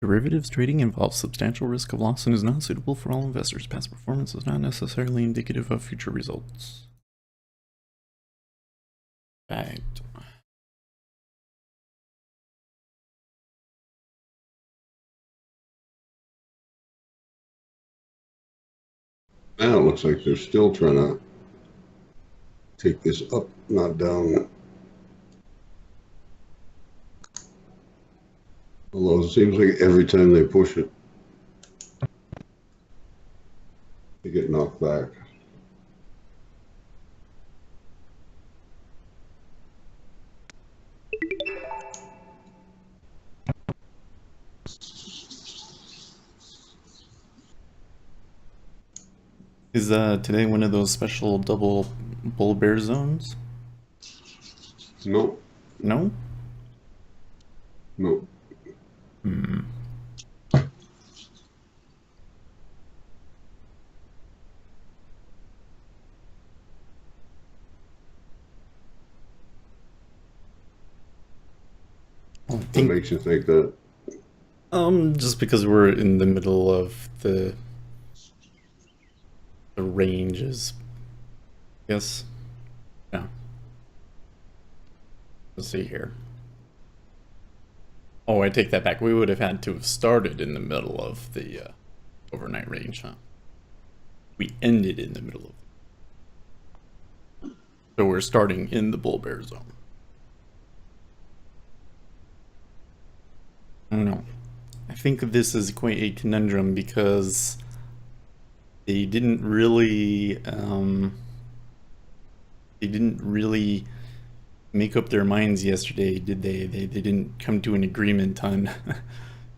Derivatives trading involves substantial risk of loss and is not suitable for all investors. Past performance is not necessarily indicative of future results. Right. Now it looks like they're still trying to take this up, not down. Although it seems like every time they push it, they get knocked back. Is today one of those special double bull bear zones? Nope, No? nope. Hmm. I What think makes you think that? just because we're in the middle of the ranges. Yes. Yeah. Let's see here. Oh, I take that back. We would have had to have started in the middle of the overnight range, huh? We ended in the middle of. So we're starting in the bull bear zone. I don't know. I think this is quite a conundrum because they didn't really make up their minds yesterday, did they? They didn't come to an agreement on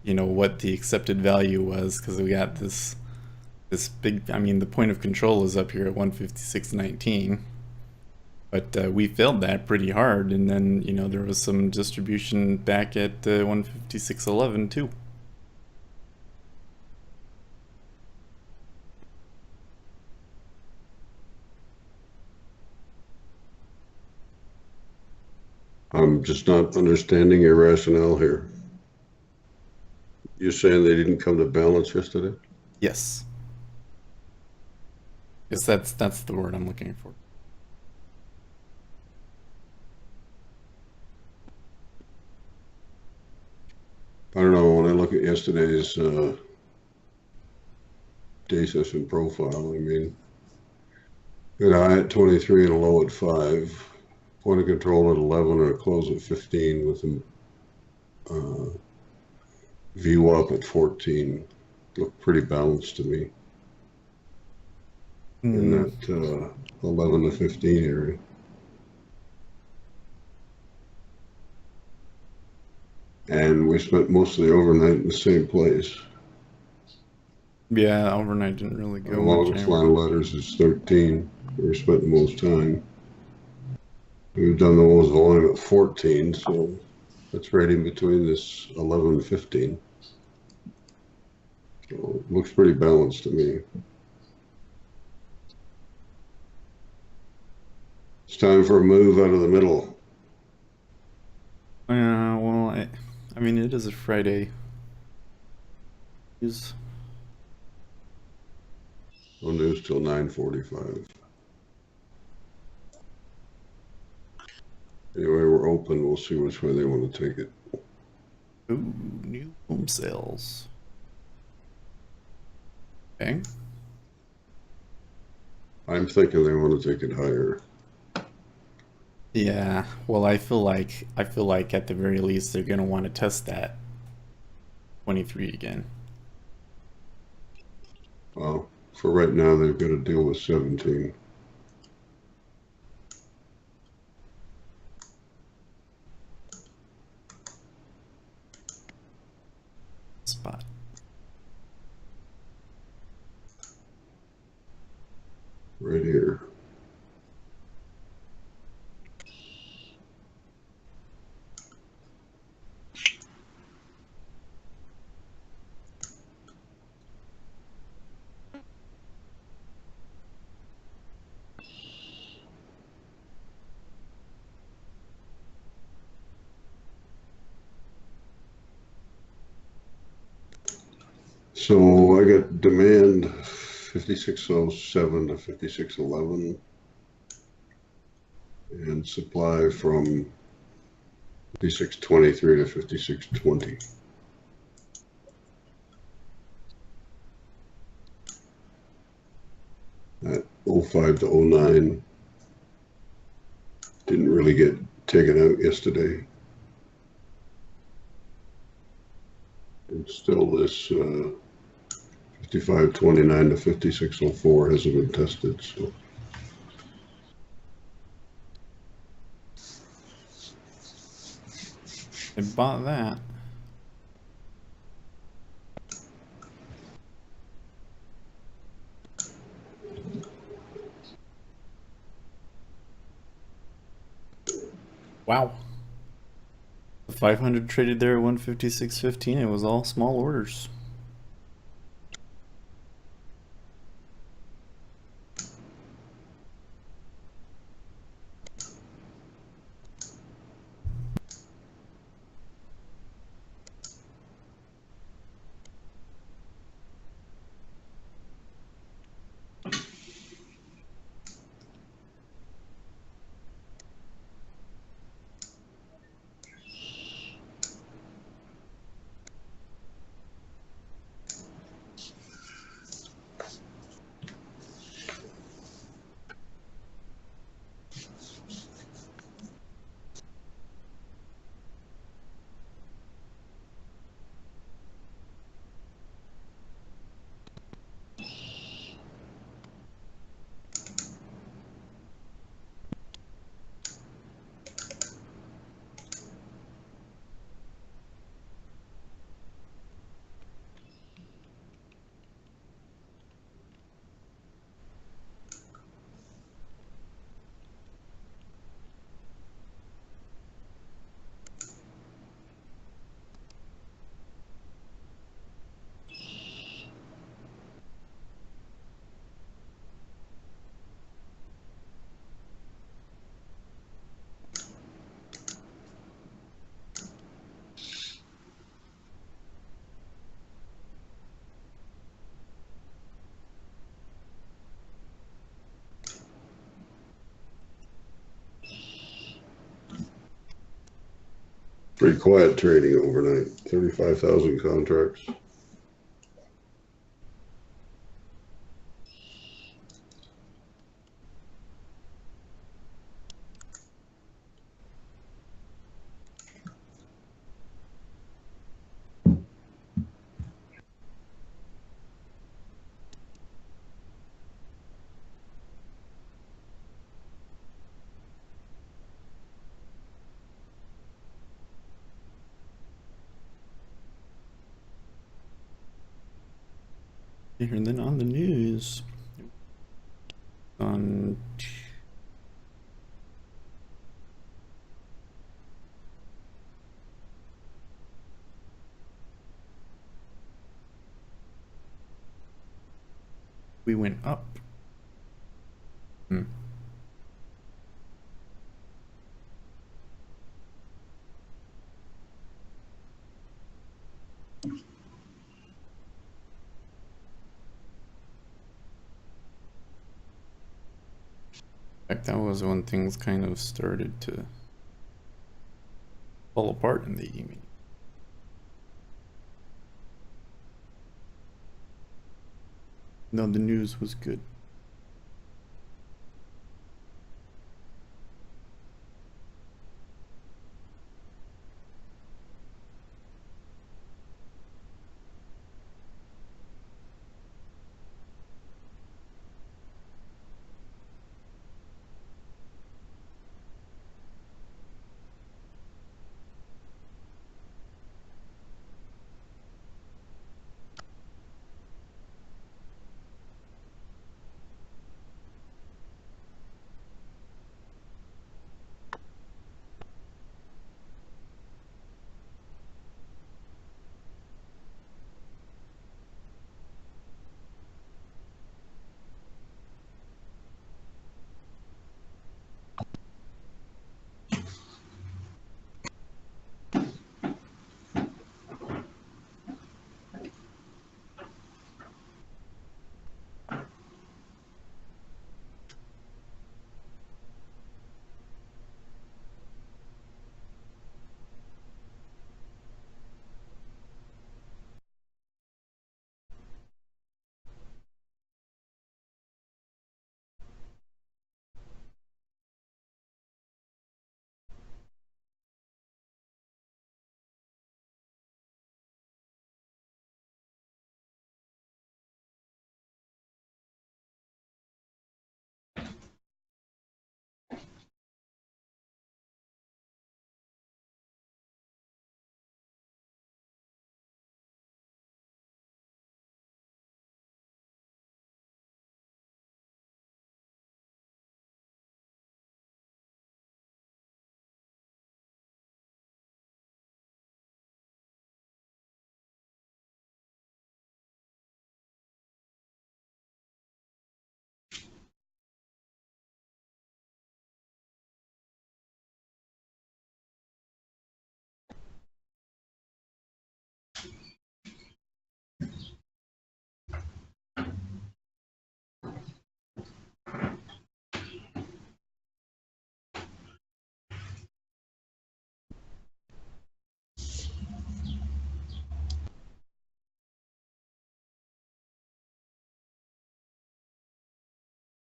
what the accepted value was, because we got this big, I mean, the point of control is up here at 156.19, but we failed that pretty hard, and then there was some distribution back at 156.11 too. I'm just not understanding your rationale here. You're saying they didn't come to balance yesterday? Yes. Yes, that's the word I'm looking for. I don't know. When I look at yesterday's day session profile, I mean, good high at 23 and a low at 5. Point of control at 11 and a close at 15 with a view up at 14. Looked pretty balanced to me in Hmm. that 11 to 15 area. And we spent most of the overnight in the same place. Yeah, overnight didn't really Our go much longest anywhere. line of letters is 13. Where we spent the most time. We've done the most volume at 14, so that's right in between this 11 and 15. So it looks pretty balanced to me. It's time for a move out of the middle. Well, I mean, it is a Friday. Is No news till 9:45. Anyway, we're open. We'll see which way they want to take it. ooh, new home sales. Okay. I'm thinking they want to take it higher. Yeah. Well, I feel like at the very least they're gonna want to test that 23 again. Well, for right now, they've got to deal with 17. Spot. Right here. So I got demand 5607 to 5611 and supply from 5623 to 5620. At 05 to 09 didn't really get taken out yesterday. And still this 5529 to 5604 hasn't been tested. So I bought that. Wow. The 500 traded there at 156.15. It was all small orders. pretty quiet trading overnight. 35,000 contracts. And then on the news, on we went up. In fact, that was when things kind of started to fall apart in the evening. No, the news was good.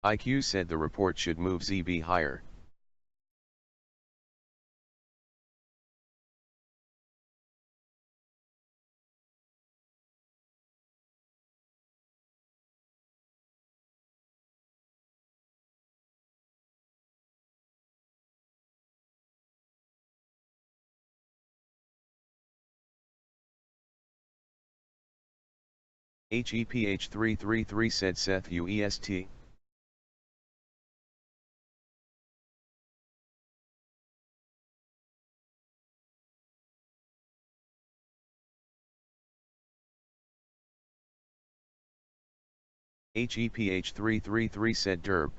IQ said the report should move ZB higher. HEPH333 said Seth UEST. HEPH333 said derb.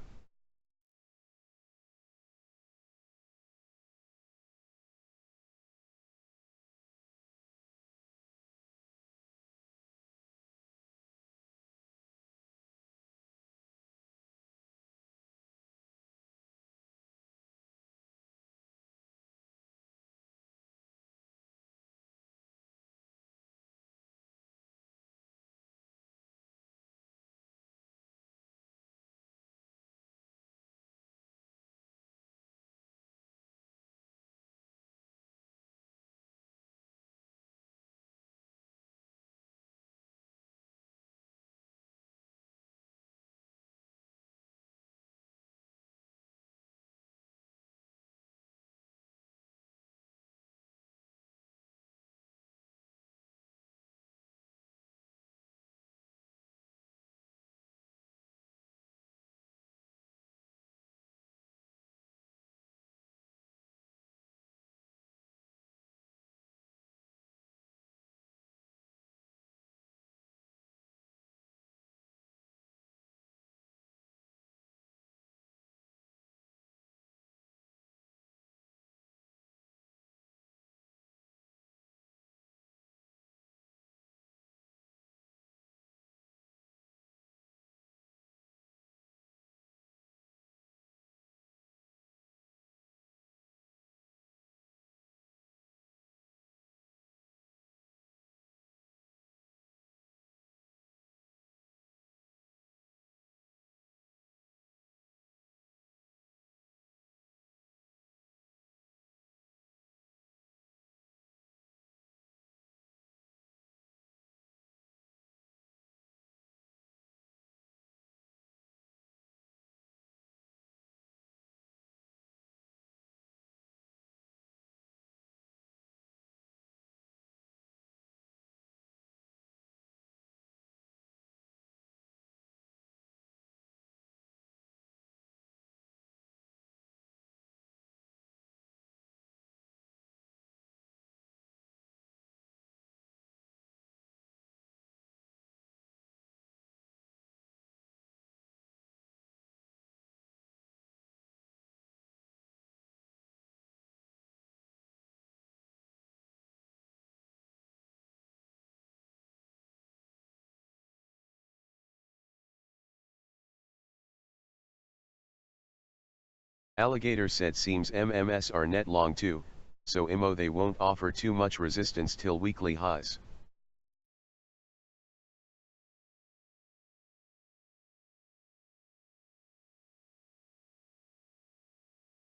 Alligator said seems MMS are net long too, so IMO they won't offer too much resistance till weekly highs.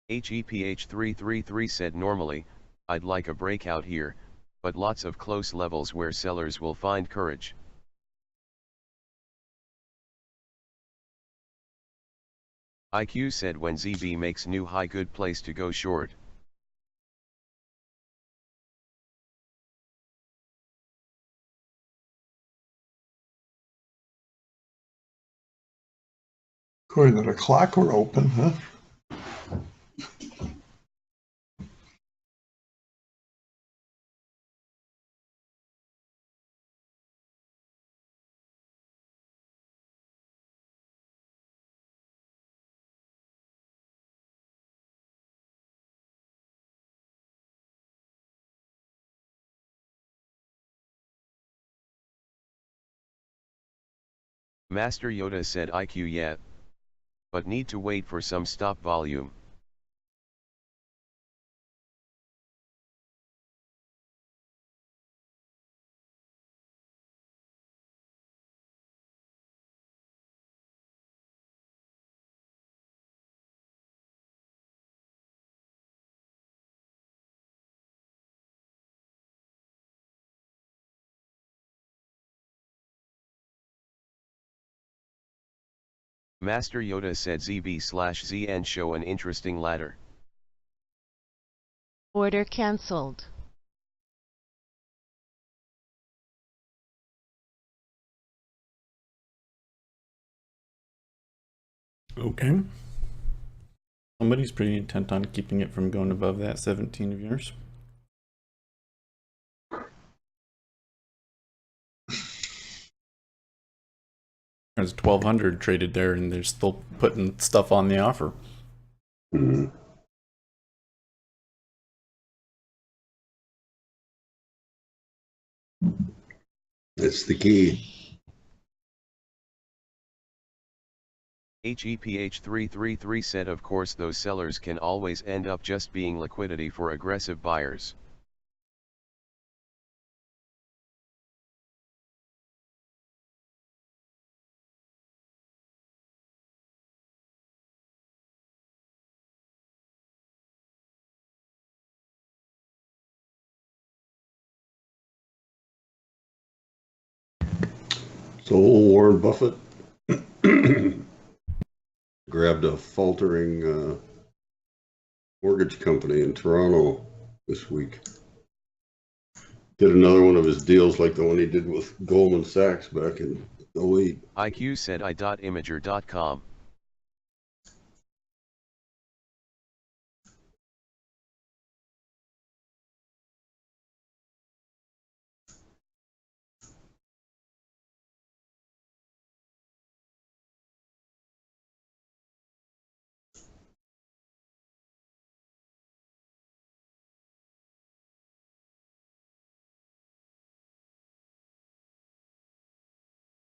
HEPH333 said normally, I'd like a breakout here, but lots of close levels where sellers will find courage. IQ said when ZB makes new high, good place to go short. According to the clock, we're open, huh? Master Yoda said IQ yeah, but need to wait for some stop volume. Master Yoda said ZB/ZN show an interesting ladder. Order cancelled. Okay. Somebody's pretty intent on keeping it from going above that 17 of yours. There's 1,200 traded there, and they're still putting stuff on the offer. Mhm. That's the key. HEPH333 said of course those sellers can always end up just being liquidity for aggressive buyers. So old Warren Buffett grabbed a faltering mortgage company in Toronto this week. Did another one of his deals like the one he did with Goldman Sachs back in 08. IQ said I.imager.com.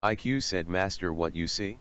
IQ said master what you see?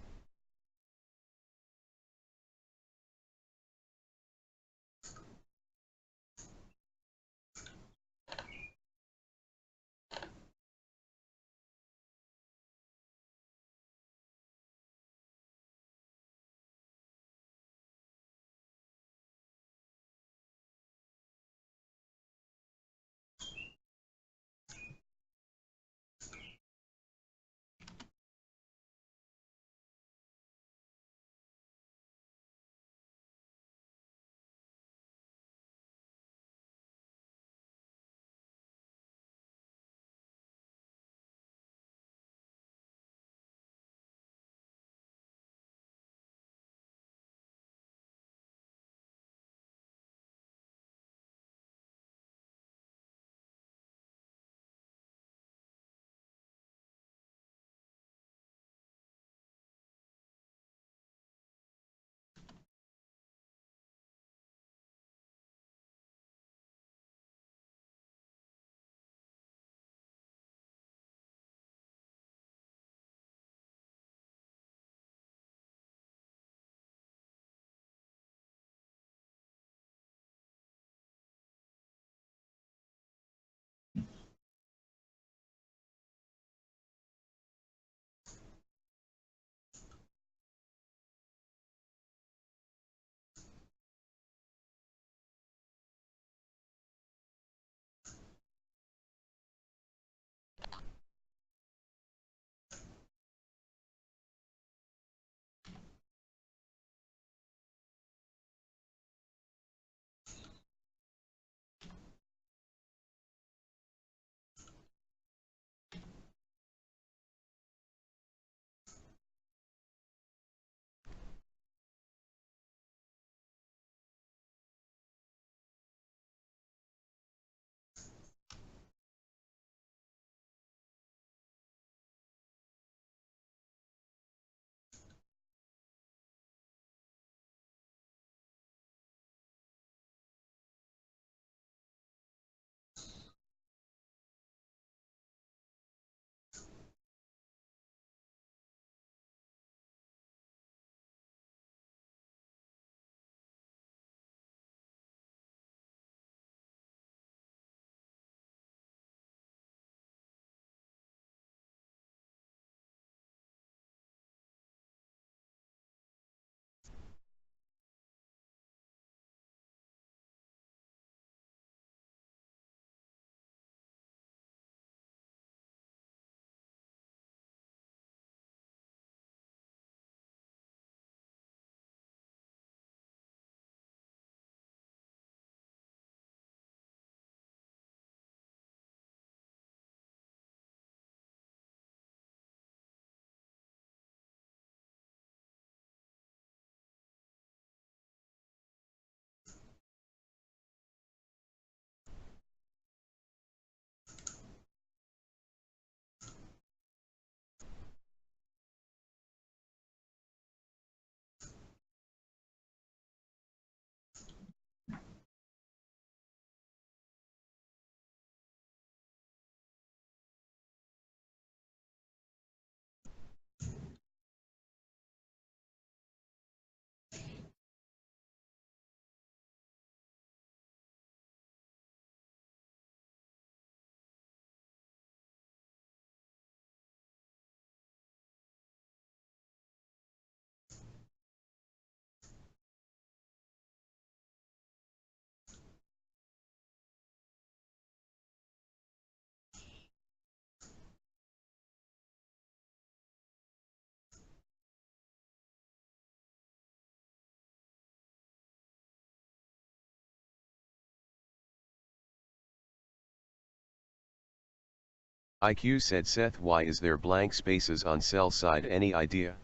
IQ said Seth, why is there blank spaces on sell side? Any idea?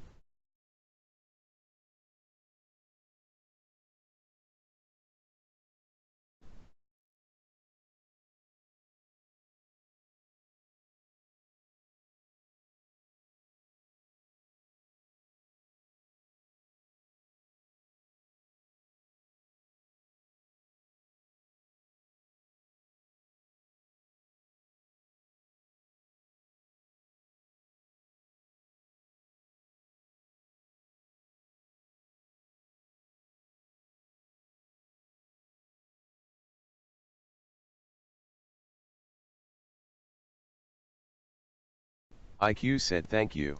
IQ said thank you.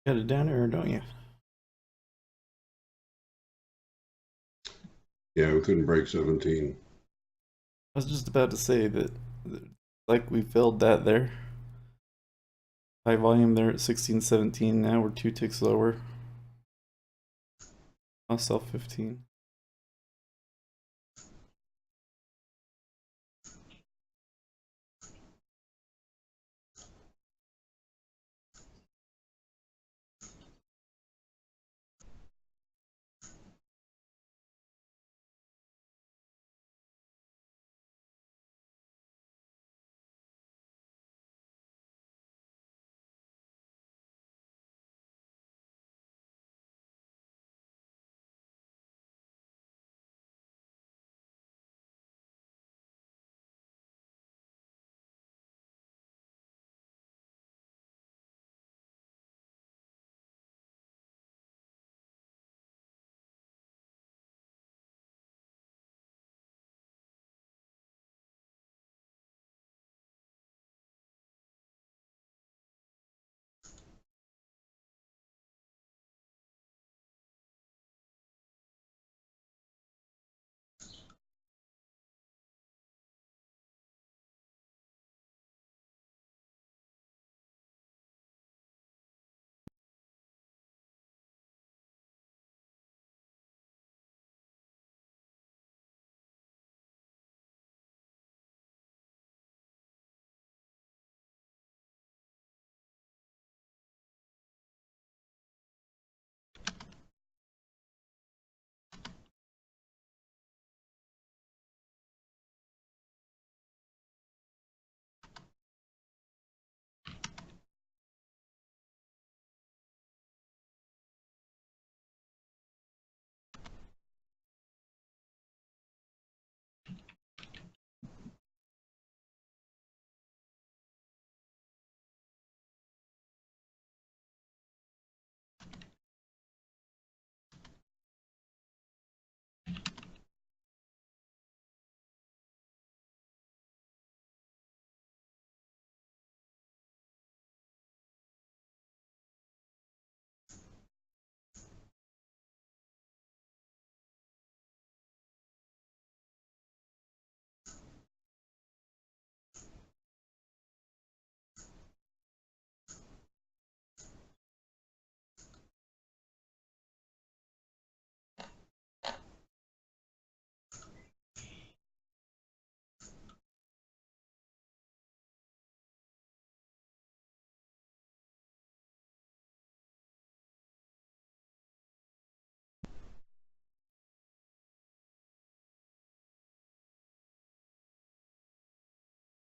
Got it down there, don't you? Yeah, we couldn't break 17. I was just about to say that, like we filled that there. High volume there at 1617. Now we're 2 ticks lower. I'll sell 15.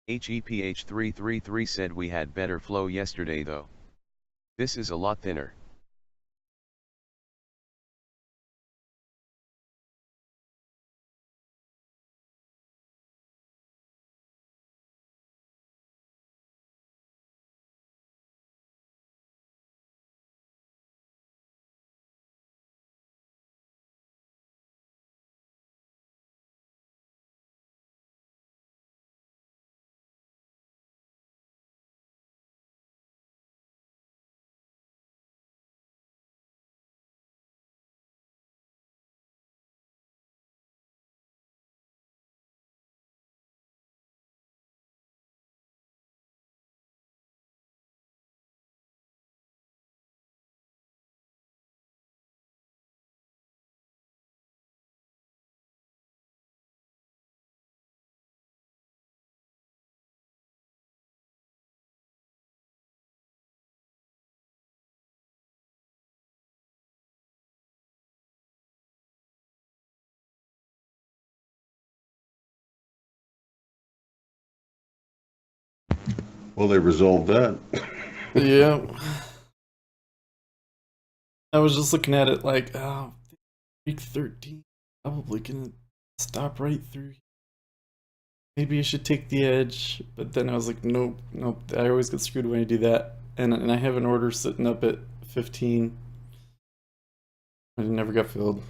HEPH333 said we had better flow yesterday though. This is a lot thinner. Well, they resolved that. Yeah. I was just looking at it like, oh, week 13. Probably gonna stop right through. Maybe I should take the edge. But then I was like, nope, nope. I always get screwed when I do that. And I have an order sitting up at 15. And it never got filled.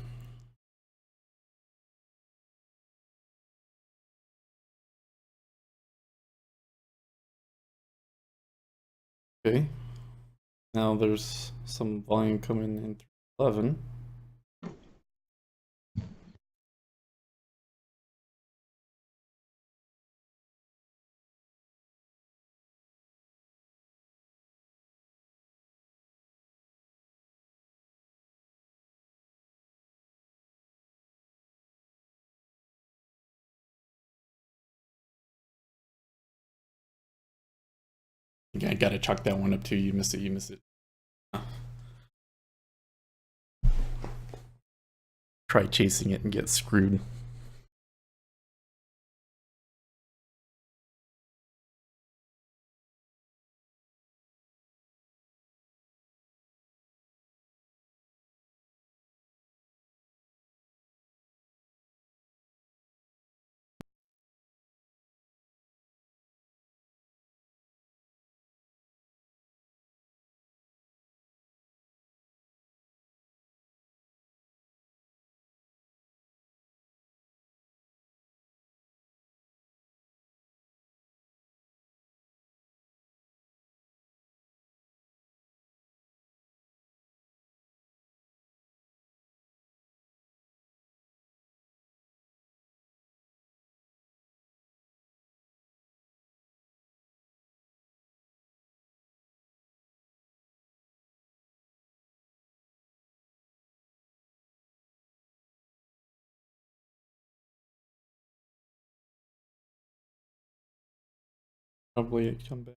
Okay. Now there's some volume coming in through 11. I gotta chalk that one up too. You missed it. You missed it. Try chasing it and get screwed. Probably come back.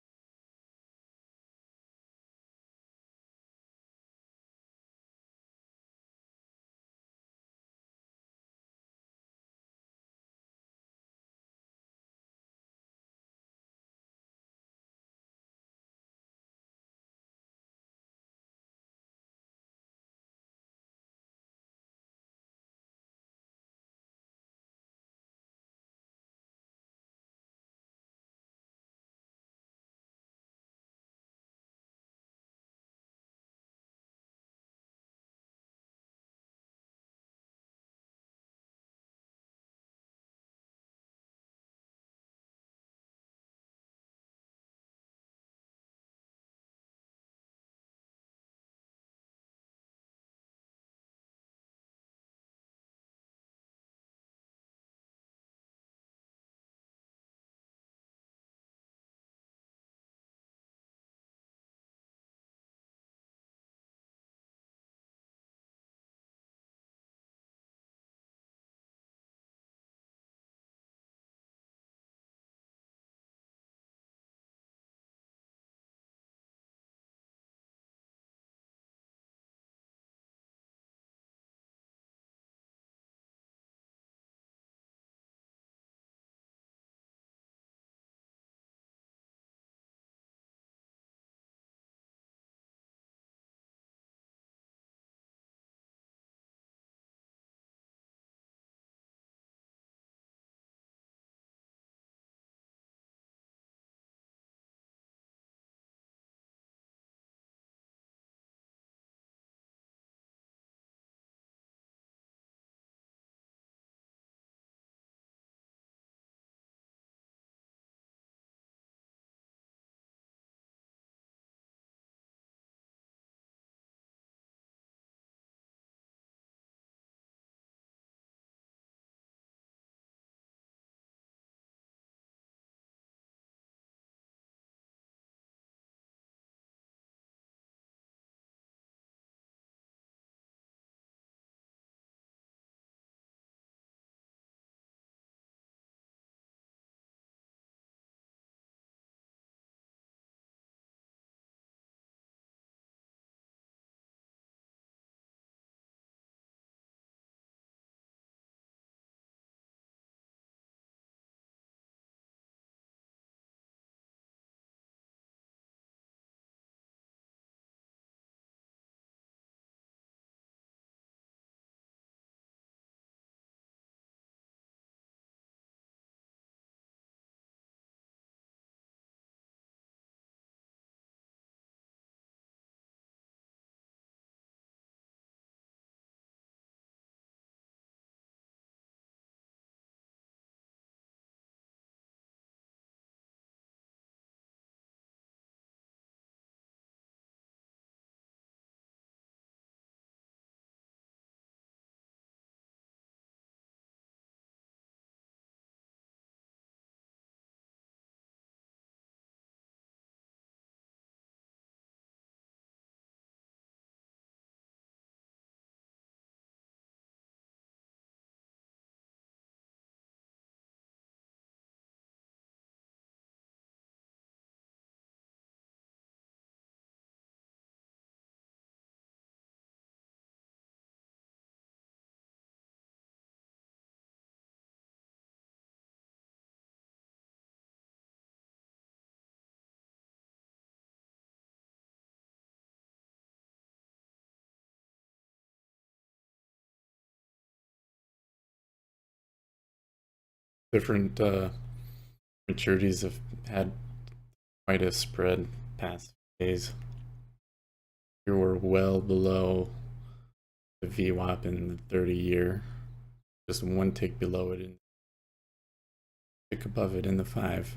different maturities have had quite a spread past days. Here we're well below the VWAP in the 30-year, just one tick below it and tick above it in the 5.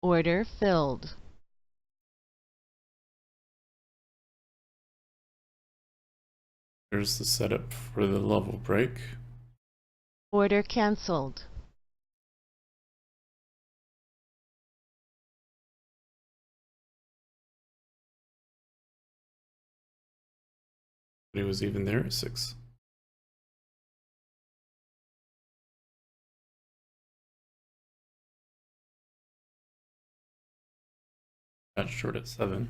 Order filled. There's the setup for the level break. Order canceled. But it was even there at 6. Got short at 7.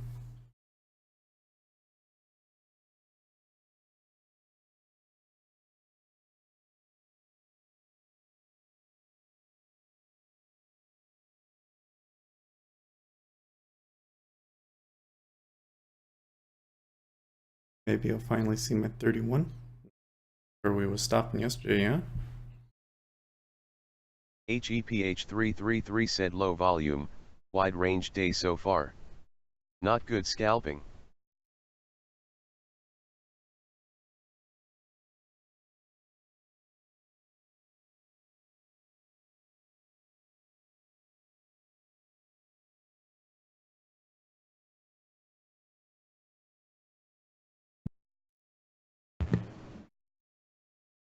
Maybe I'll finally see my 31. Where we was stopping yesterday, yeah? HEPH333 said low volume, wide range day so far. Not good scalping.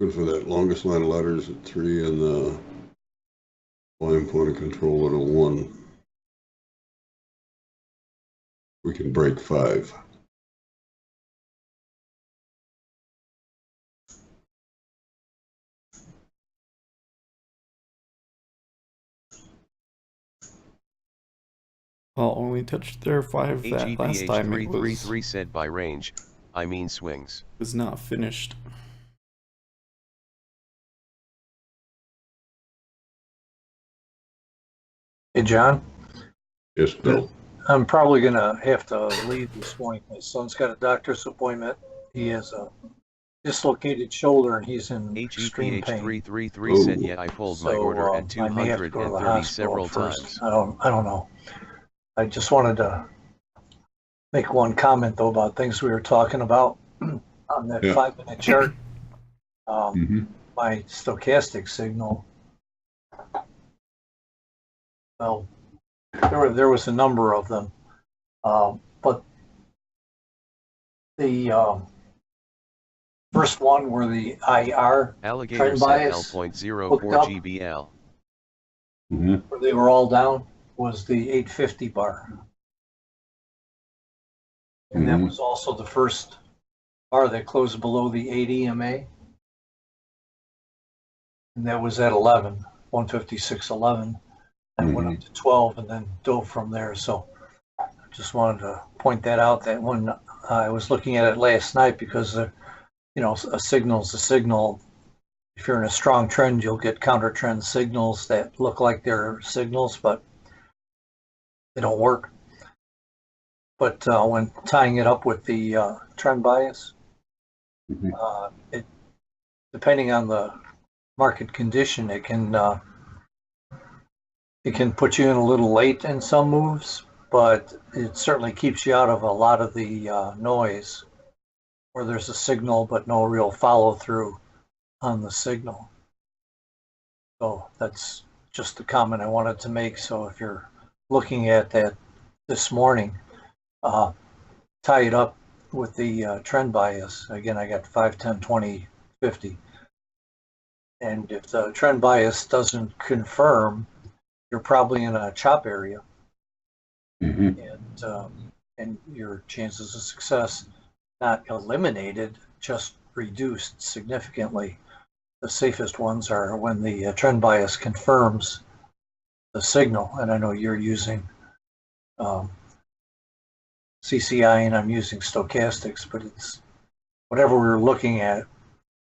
Good for that longest line of letters at 3 and the volume point of control at a 1. We can break 5. I'll only touch their 5 that last time it HEPH333 said by range, I mean swings. was not finished. Hey, John. Yes, Bill. I'm probably going to have to leave this morning. My son's got a doctor's appointment. He has a dislocated shoulder and he's in extreme pain. HEPH333 said, yeah, I pulled my order at I may have to go to the 230 hospital several first. times. I don't know. I just wanted to make one comment though about things we were talking about on that 5-minute chart. My stochastic signal. Well, there was a number of them, but the first one were the IR Alligator trend said bias L.04 hooked up, GBL. where they were all down, was the 850 bar. And that was also the first bar that closed below the 8 EMA. And that was at 11, 156.11. And went up to 12 and then dove from there. So I just wanted to point that out, that when I was looking at it last night, because a signal's a signal. If you're in a strong trend, you'll get counter trend signals that look like they're signals, but they don't work. But when tying it up with the trend bias, it, depending on the market condition, it can put you in a little late in some moves, but it certainly keeps you out of a lot of the noise. where there's a signal but no real follow through on the signal. So that's just the comment I wanted to make. So if you're looking at that this morning, tie it up with the trend bias. Again, I got 5, 10, 20, 50. And if the trend bias doesn't confirm, you're probably in a chop area, and your chances of success not eliminated, just reduced significantly. The safest ones are when the trend bias confirms the signal. And I know you're using CCI and I'm using stochastics, but it's whatever we're looking at.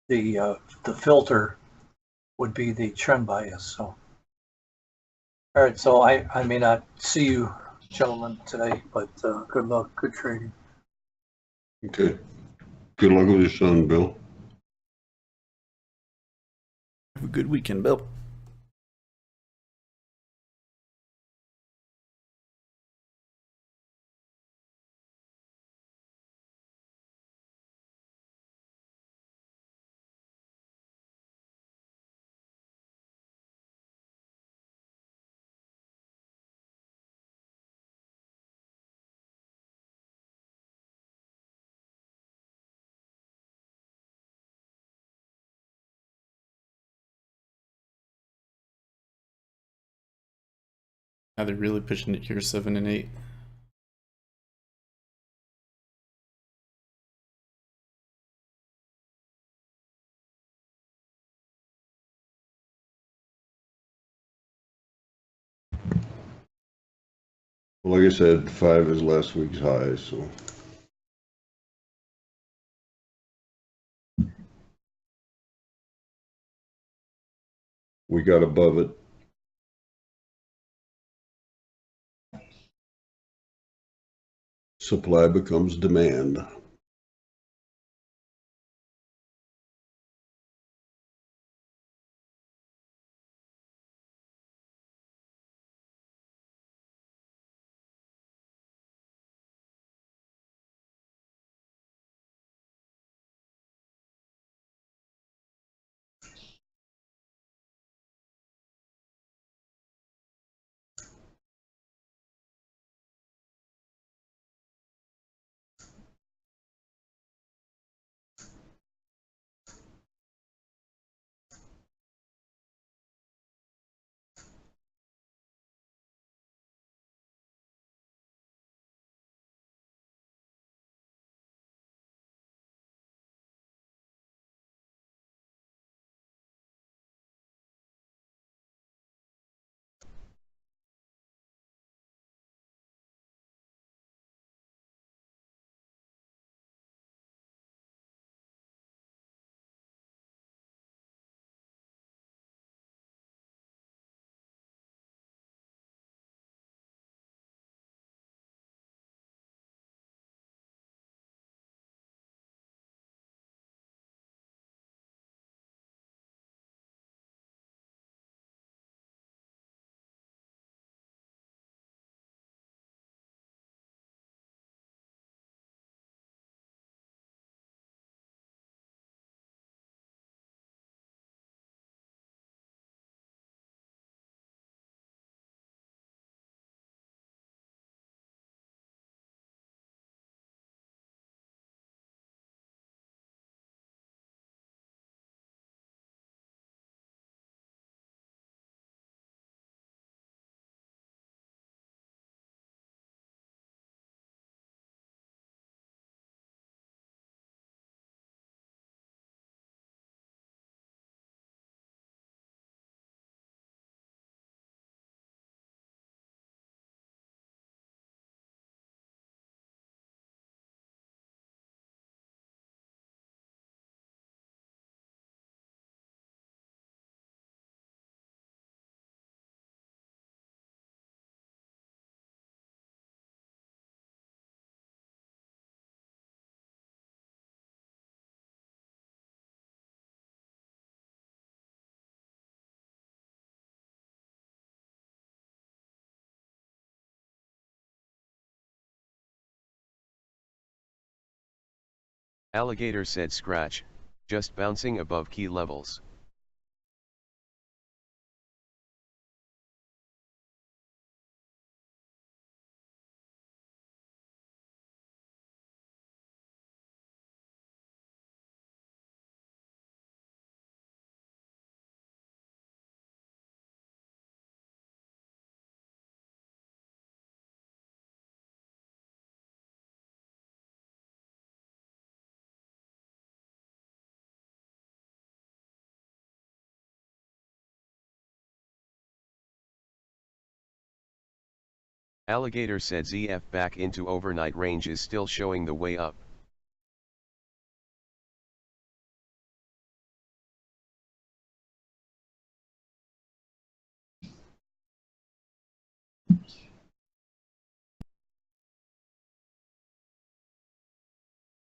The filter would be the trend bias. So, all right. So I may not see you gentlemen today, but good luck, good trading. Okay. Good luck with your son, Bill. Have a good weekend, Bill. Now they're really pushing it here, 7 and 8. Well, like I said, 5 is last week's high, so. We got above it. Supply becomes demand. Alligator said scratch, just bouncing above key levels. Alligator said ZF back into overnight range is still showing the way up.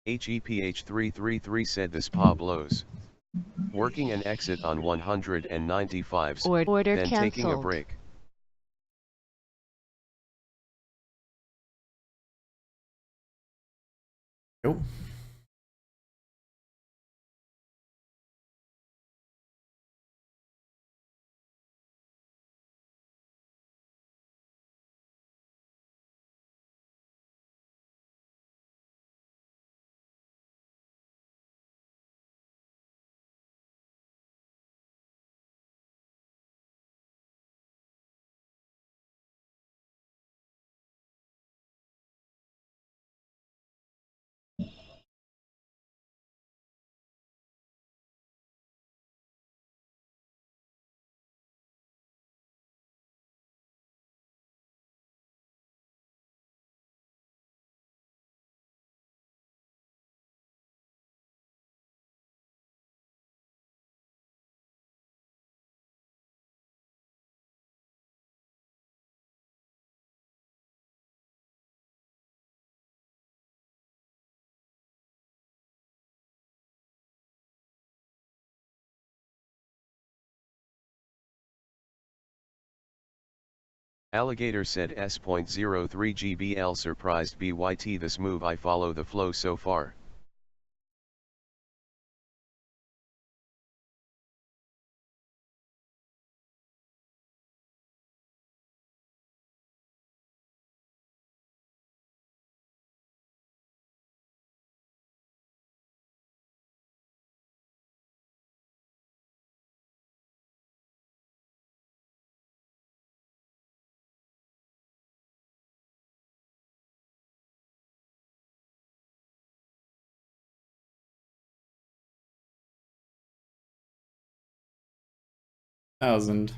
HEPH333 said the SPA blows. Working an exit on 195s, Order then taking a cancelled. break. Nope. Alligator said S.03 GBL surprised BYT this move I follow the flow so far. Thousand.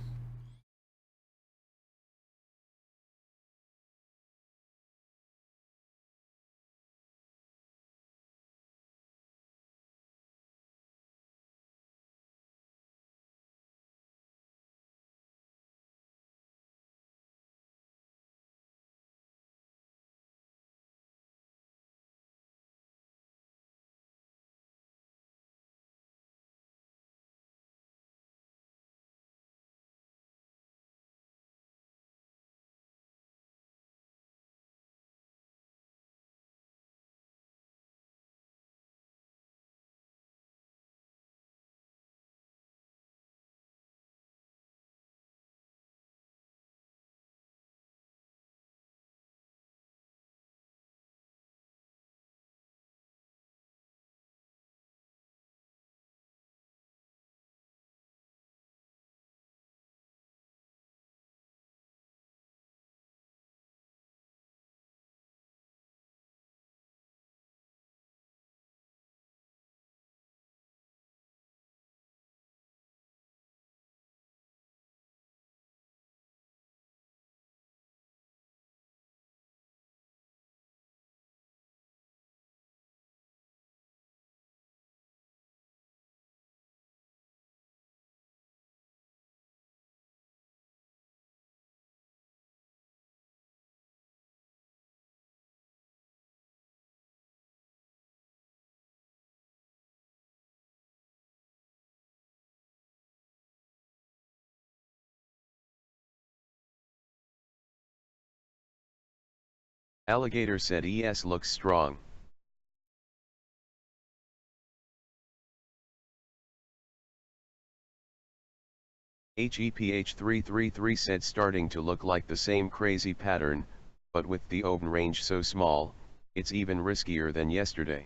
Alligator said ES looks strong. HEPH333 said starting to look like the same crazy pattern, but with the open range so small, it's even riskier than yesterday.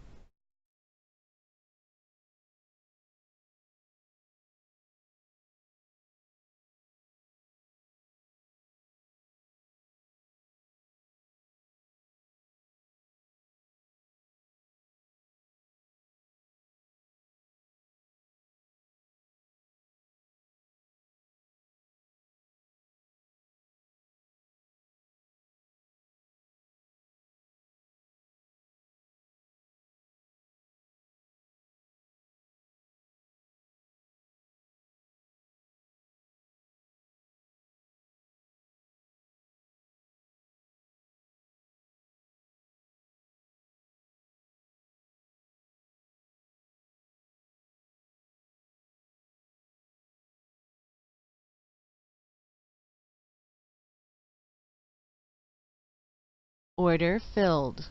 Order filled.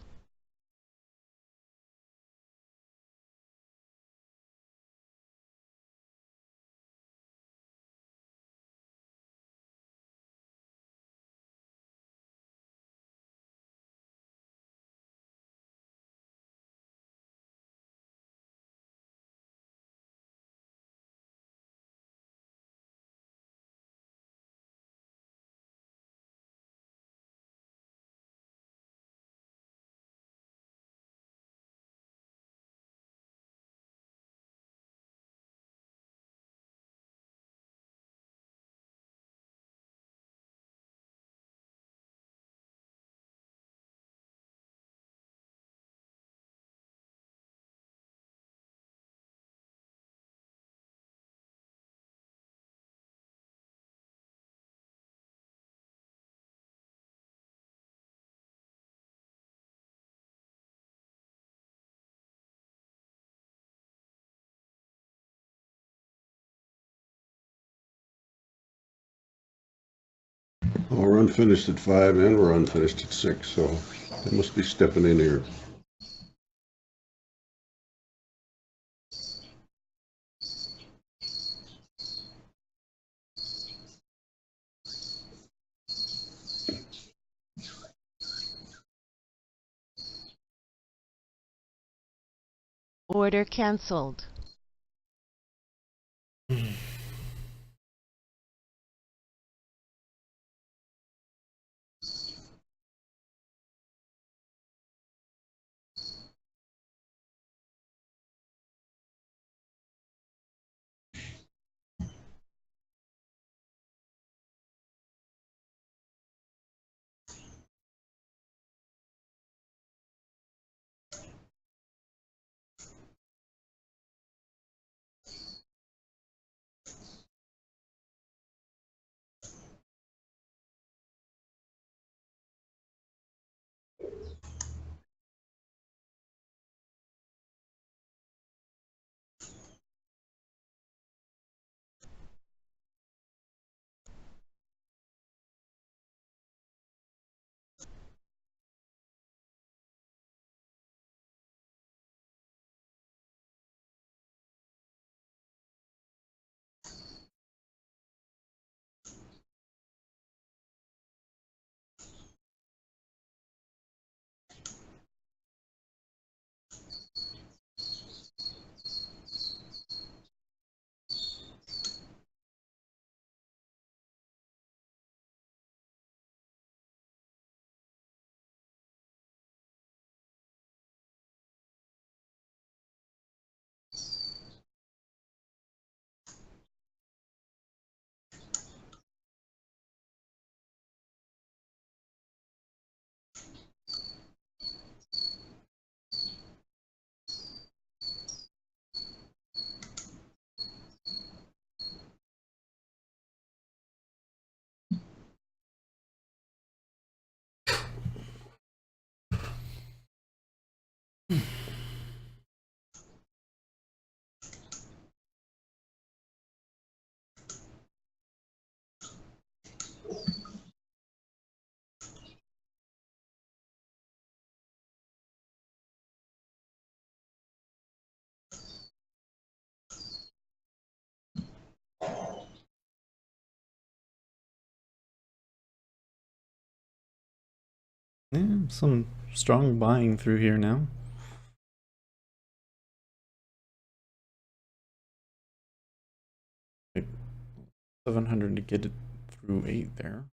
Well, we're unfinished at 5 and we're unfinished at 6, so they must be stepping in here. Order canceled. Yeah, some strong buying through here now. Like 700 to get it through 8 there.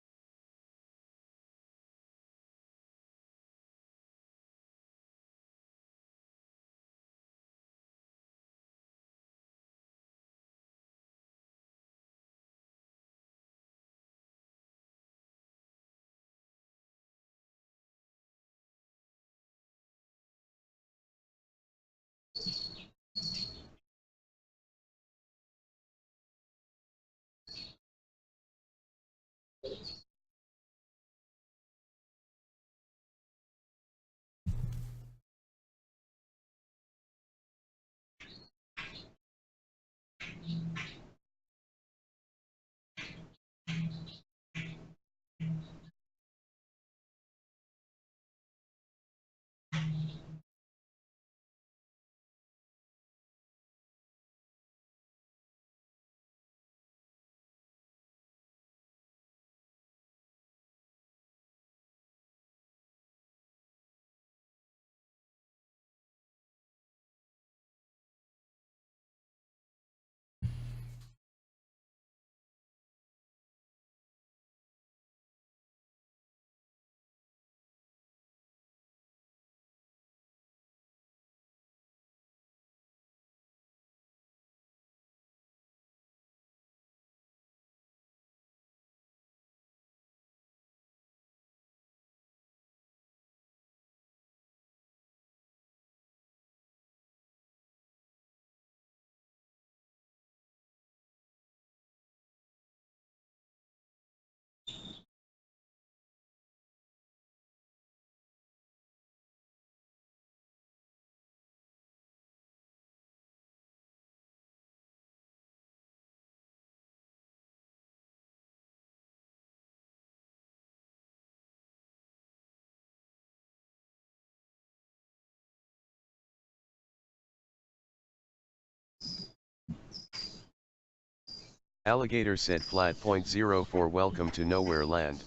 Alligator said flat point 04 welcome to nowhere land.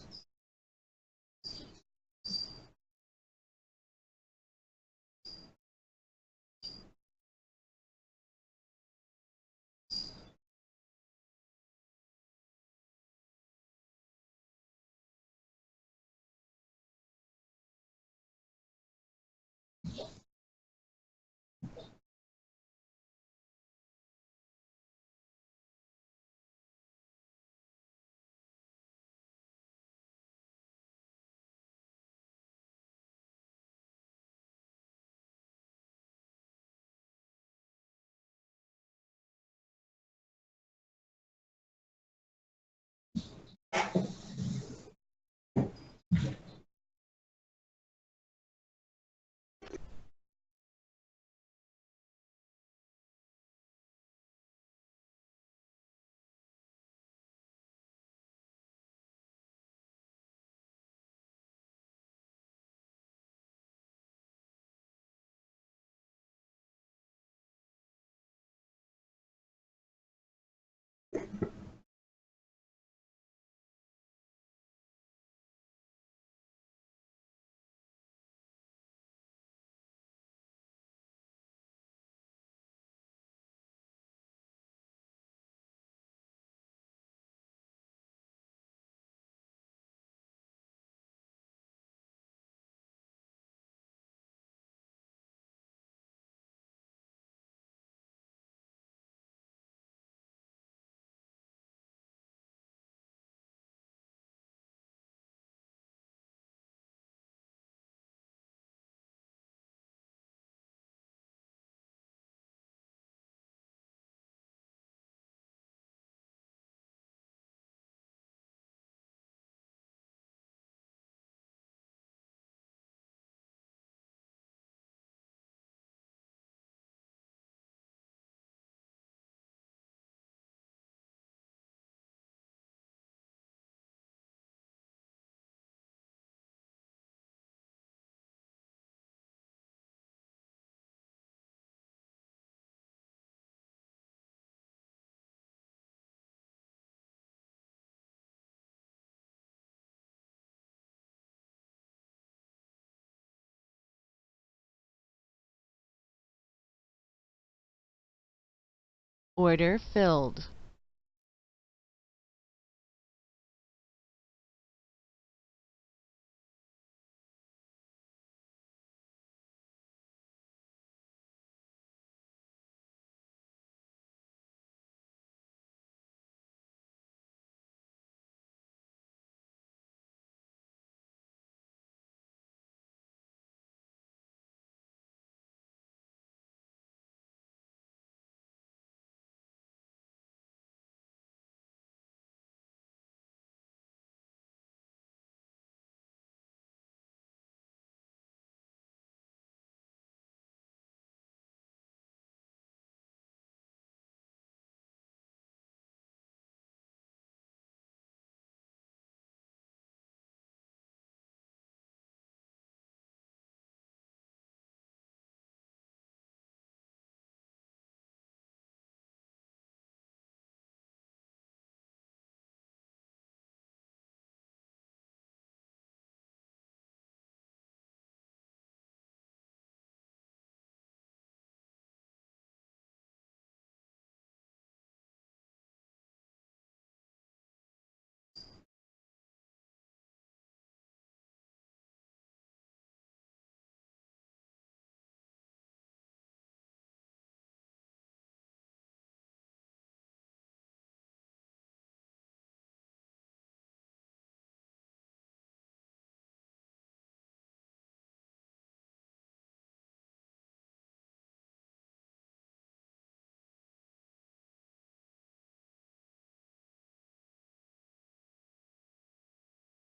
Order filled.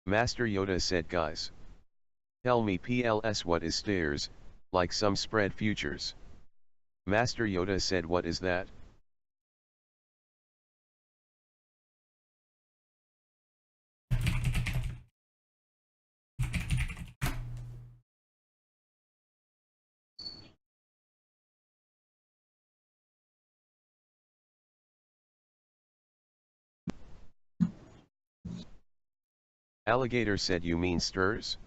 Master Yoda said, guys, tell me PLS what is stairs, like some spread futures. Master Yoda said, what is that? Alligator said, you mean stirs?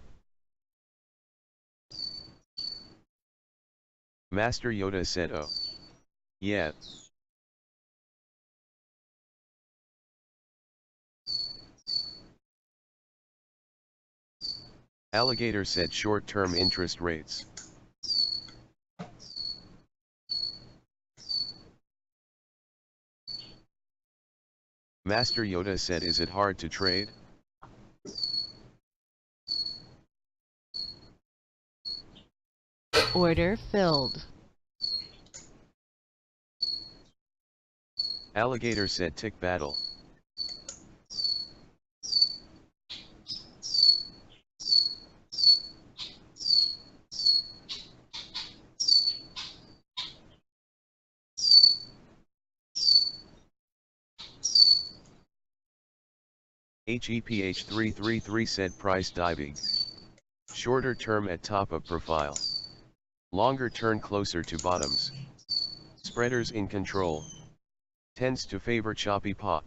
Master Yoda said, oh. Yeah. Alligator said, short-term interest rates. Master Yoda said, is it hard to trade? Order filled. Alligator said, tick battle. HEPH333 said, price diving. Shorter term at top of profile. Longer turn closer to bottoms. Spreaders in control. Tends to favor choppy pot.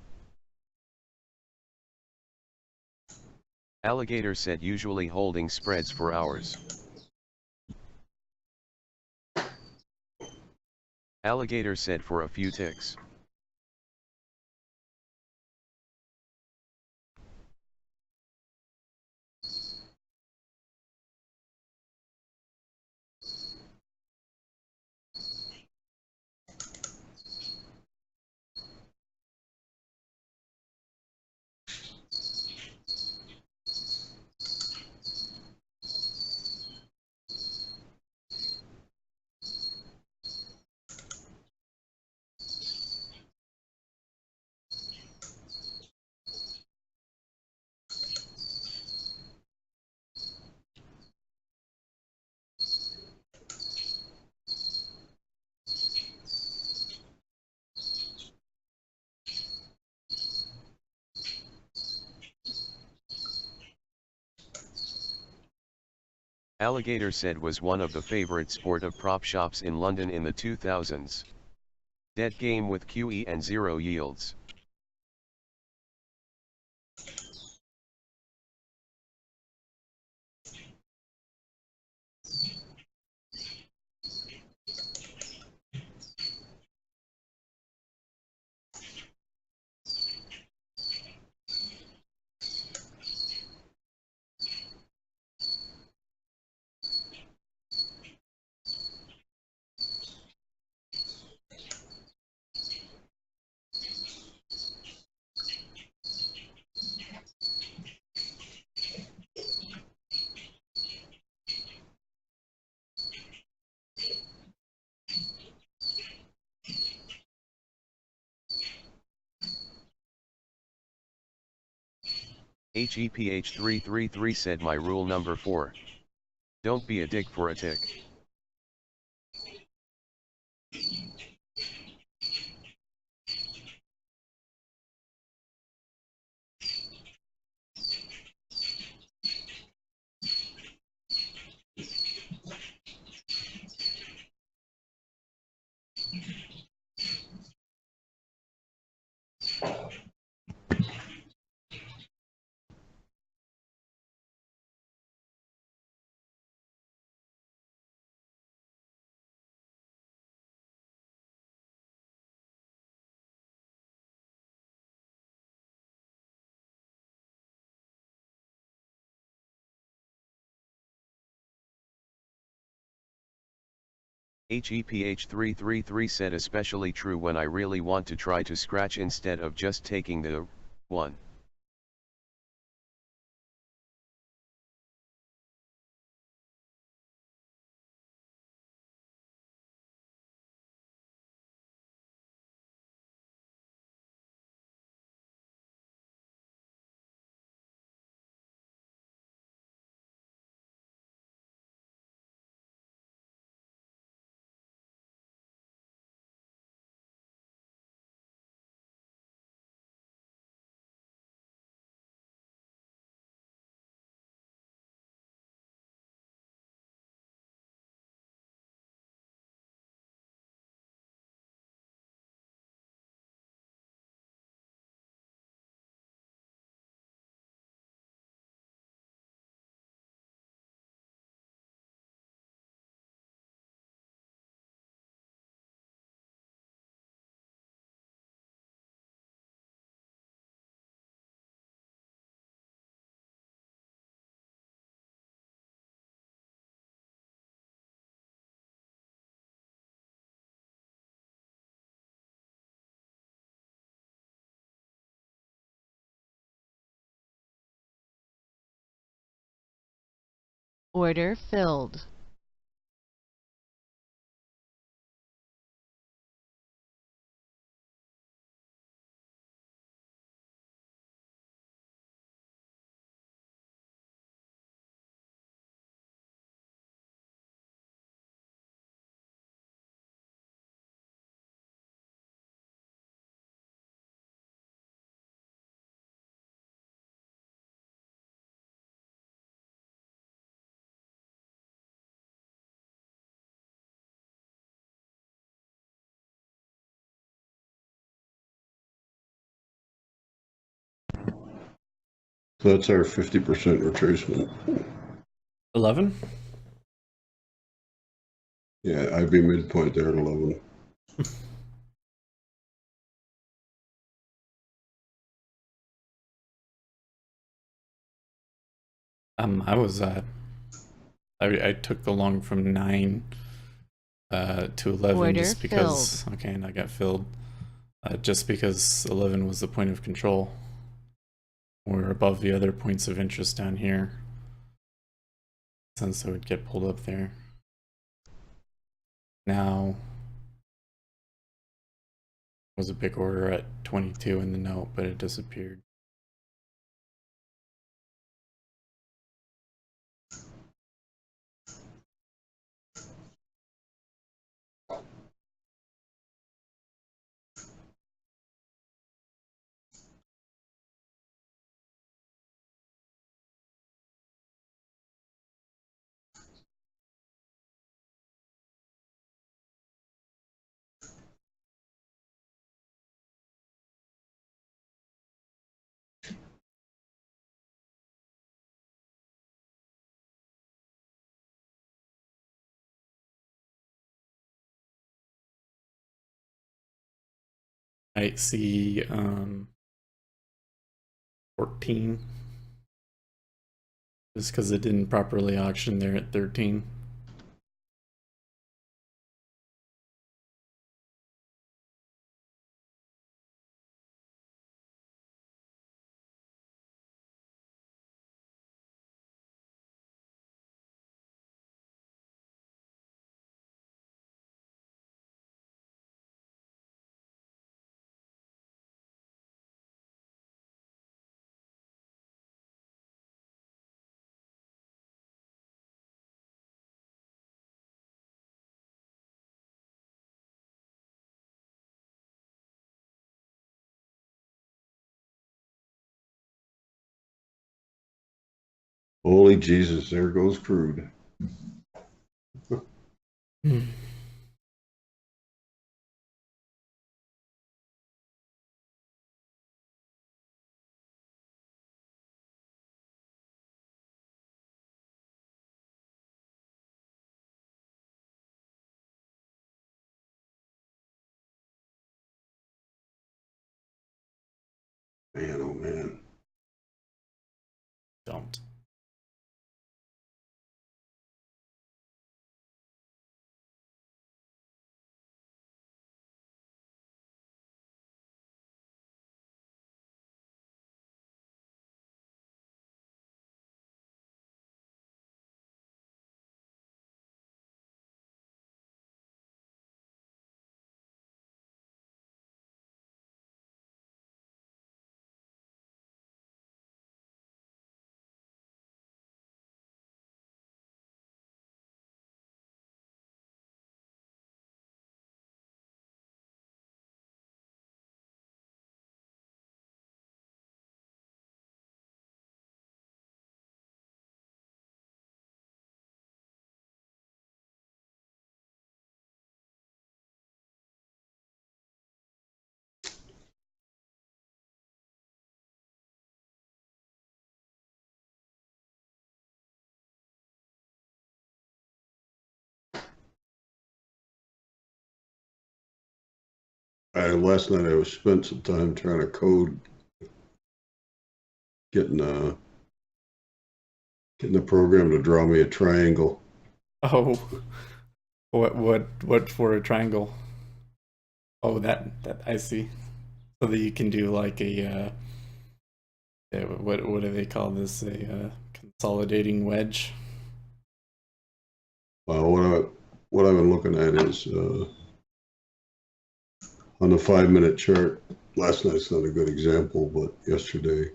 Alligator said, usually holding spreads for hours. Alligator said, for a few ticks. Alligator said, was one of the favorite sport of prop shops in London in the 2000s. Dead game with QE and zero yields. HEPH333 said my rule number 4. Don't be a dick for a tick. HEPH333 said especially true when I really want to try to scratch instead of just taking the one. Order filled. So that's our 50% retracement. 11? Yeah, I'd be midpoint there at 11. I was I took the long from 9 to 11 Order just because filled. okay, and I got filled. Just because 11 was the point of control. We're above the other points of interest down here. Since it would get pulled up there. Now was a big order at 22 in the note, but it disappeared. I see 14. Just because it didn't properly auction there at 13. Holy Jesus, there goes crude. Man, oh man. Don't. Last night I spent some time trying to code, getting the program to draw me a triangle. Oh, what for a triangle? Oh, that I see. So that you can do like what do they call this? A consolidating wedge. Well, what I've been looking at is on the 5-minute chart. Last night's not a good example, but yesterday.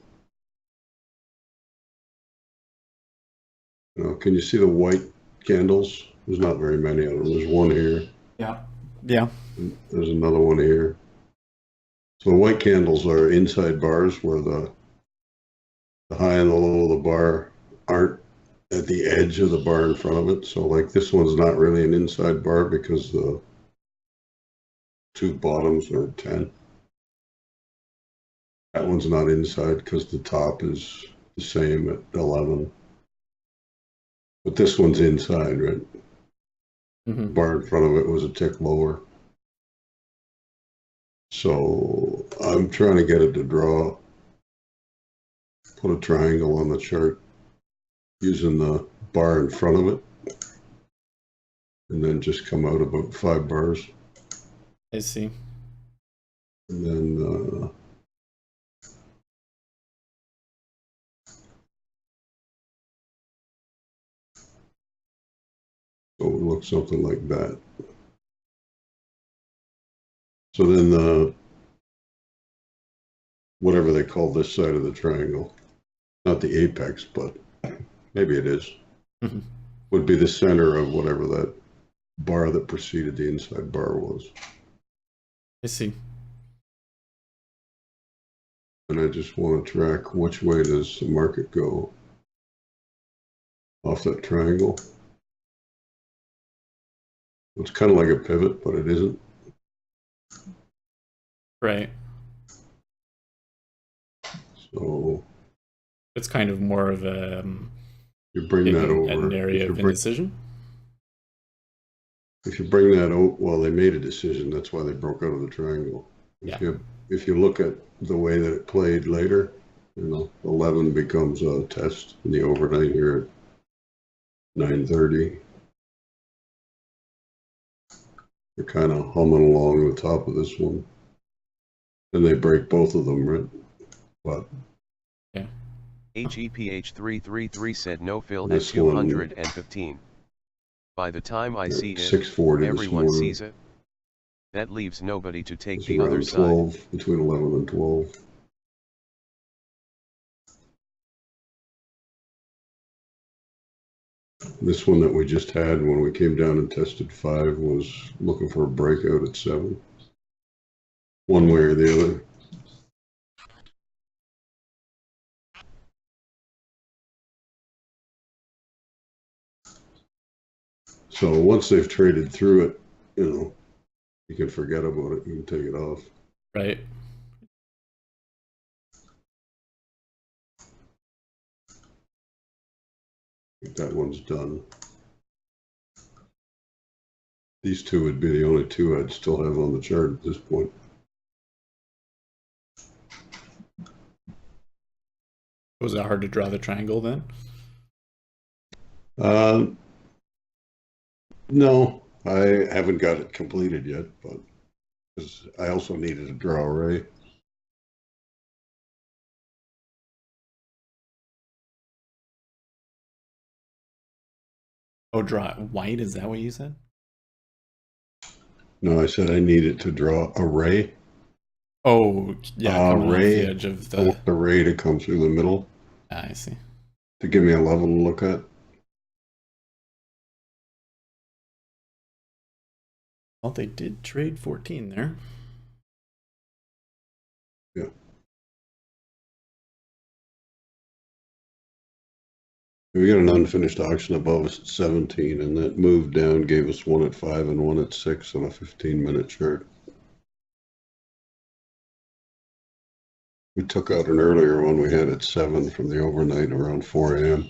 Can you see the white candles? There's not very many of them. There's one here. Yeah. Yeah. And there's another one here. So the white candles are inside bars where the high and the low of the bar aren't at the edge of the bar in front of it. So like this one's not really an inside bar because the two bottoms are 10. That one's not inside because the top is the same at 11. But this one's inside, right? Mm-hmm. The bar in front of it was a tick lower. So I'm trying to get it to put a triangle on the chart using the bar in front of it, and then just come out about 5 bars. I see. And then so it would look something like that. So then whatever they call this side of the triangle, not the apex, but maybe it is, Mm-hmm. would be the center of whatever that bar that preceded the inside bar was. I see. And I just want to track which way does the market go off that triangle. It's kind of like a pivot, but it isn't. Right. So It's kind of more of a you bring that over. an area of indecision. If you bring that out, well, they made a decision. That's why they broke out of the triangle. If you look at the way that it played later, 11 becomes a test in the overnight here at 9:30. They're kind of humming along the top of this one. Then they break both of them, right? But yeah. HEPH333 said no fill at This one- 215. By the time I see it, 6:40 everyone this morning. sees it. That leaves nobody to take It's the other around side. 12, between 11 and 12. This one that we just had when we came down and tested 5 was looking for a breakout at 7. One way or the other. So once they've traded through it, you can forget about it. You can take it off. Right. I think that one's done. These two would be the only two I'd still have on the chart at this point. Was it hard to draw the triangle then? No, I haven't got it completed yet, but because I also needed to draw array. Oh, draw it white, is that what you said? No, I said I needed to draw array. Oh, yeah, coming off Array. the edge of I the... want the ray to come through the middle I see. to give me a level to look at. Well, they did trade 14 there. Yeah. We got an unfinished auction above us at 17, and that moved down, gave us one at 5 and one at 6 on a 15-minute chart. We took out an earlier one we had at 7 from the overnight around 4 a.m.